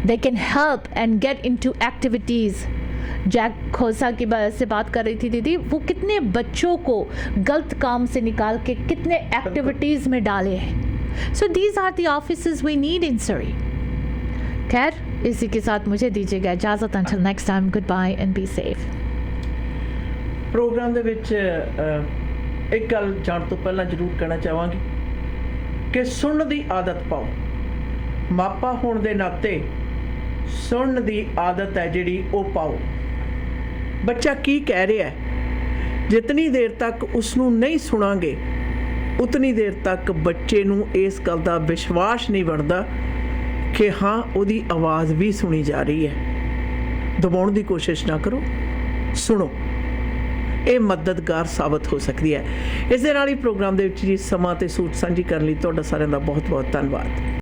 They can help and get into activities. Jack Khosa की से बात कर रही थी दीदी, वो कितने बच्चों को गलत काम से निकाल के कितने एक्टिविटीज़ में डाले हैं. So these are the offices we need in Surrey. खैर, इसी के साथ मुझे दीजिएगा इजाज़त. Until next time, good bye and be safe. Programme ਦੇ ਵਿੱਚ ਇੱਕ ਗੱਲ ਜਾਣ ਤੋਂ ਪਹਿਲਾਂ ਜ਼ਰੂਰ ਕਹਿਣਾ ਚਾਹਾਂਗੀ ਕਿ ਸੁਣਨ ਦੀ ਆਦਤ ਪਾਓ. ਮਾਪਾ ਹੋਣ ਦੇ ਨਾਤੇ ਸੁਣਨ ਦੀ ਆਦਤ ਹੈ ਜਿਹੜੀ ਉਹ ਪਾਓ. ਬੱਚਾ ਕੀ ਕਹਿ ਰਿਹਾ ਹੈ, ਜਿਤਨੀ ਦੇਰ ਤੱਕ ਉਸ ਨੂੰ ਨਹੀਂ ਸੁਣਾਂਗੇ ਉਤਨੀ ਦੇਰ ਤੱਕ ਬੱਚੇ ਨੂੰ ਇਸ ਗੱਲ ਦਾ ਵਿਸ਼ਵਾਸ ਨਹੀਂ ਬਣਦਾ ਕਿ ਹਾਂ ਉਹਦੀ ਆਵਾਜ਼ ਵੀ ਸੁਣੀ ਜਾ ਰਹੀ ਹੈ. ਦਬਾਉਣ ਦੀ ਕੋਸ਼ਿਸ਼ ਨਾ ਕਰੋ, ਸੁਣੋ. ਇਹ ਮਦਦਗਾਰ ਸਾਬਤ ਹੋ ਸਕਦੀ ਹੈ. ਇਸ ਦੇ ਨਾਲ ਹੀ ਪ੍ਰੋਗਰਾਮ ਦੇ ਵਿੱਚ ਜੀ ਸਮਾਂ ਤੇ ਸੂਚ ਸਾਂਝੀ ਕਰਨ ਲਈ ਤੁਹਾਡਾ ਸਾਰਿਆਂ ਦਾ ਬਹੁਤ ਬਹੁਤ ਧੰਨਵਾਦ.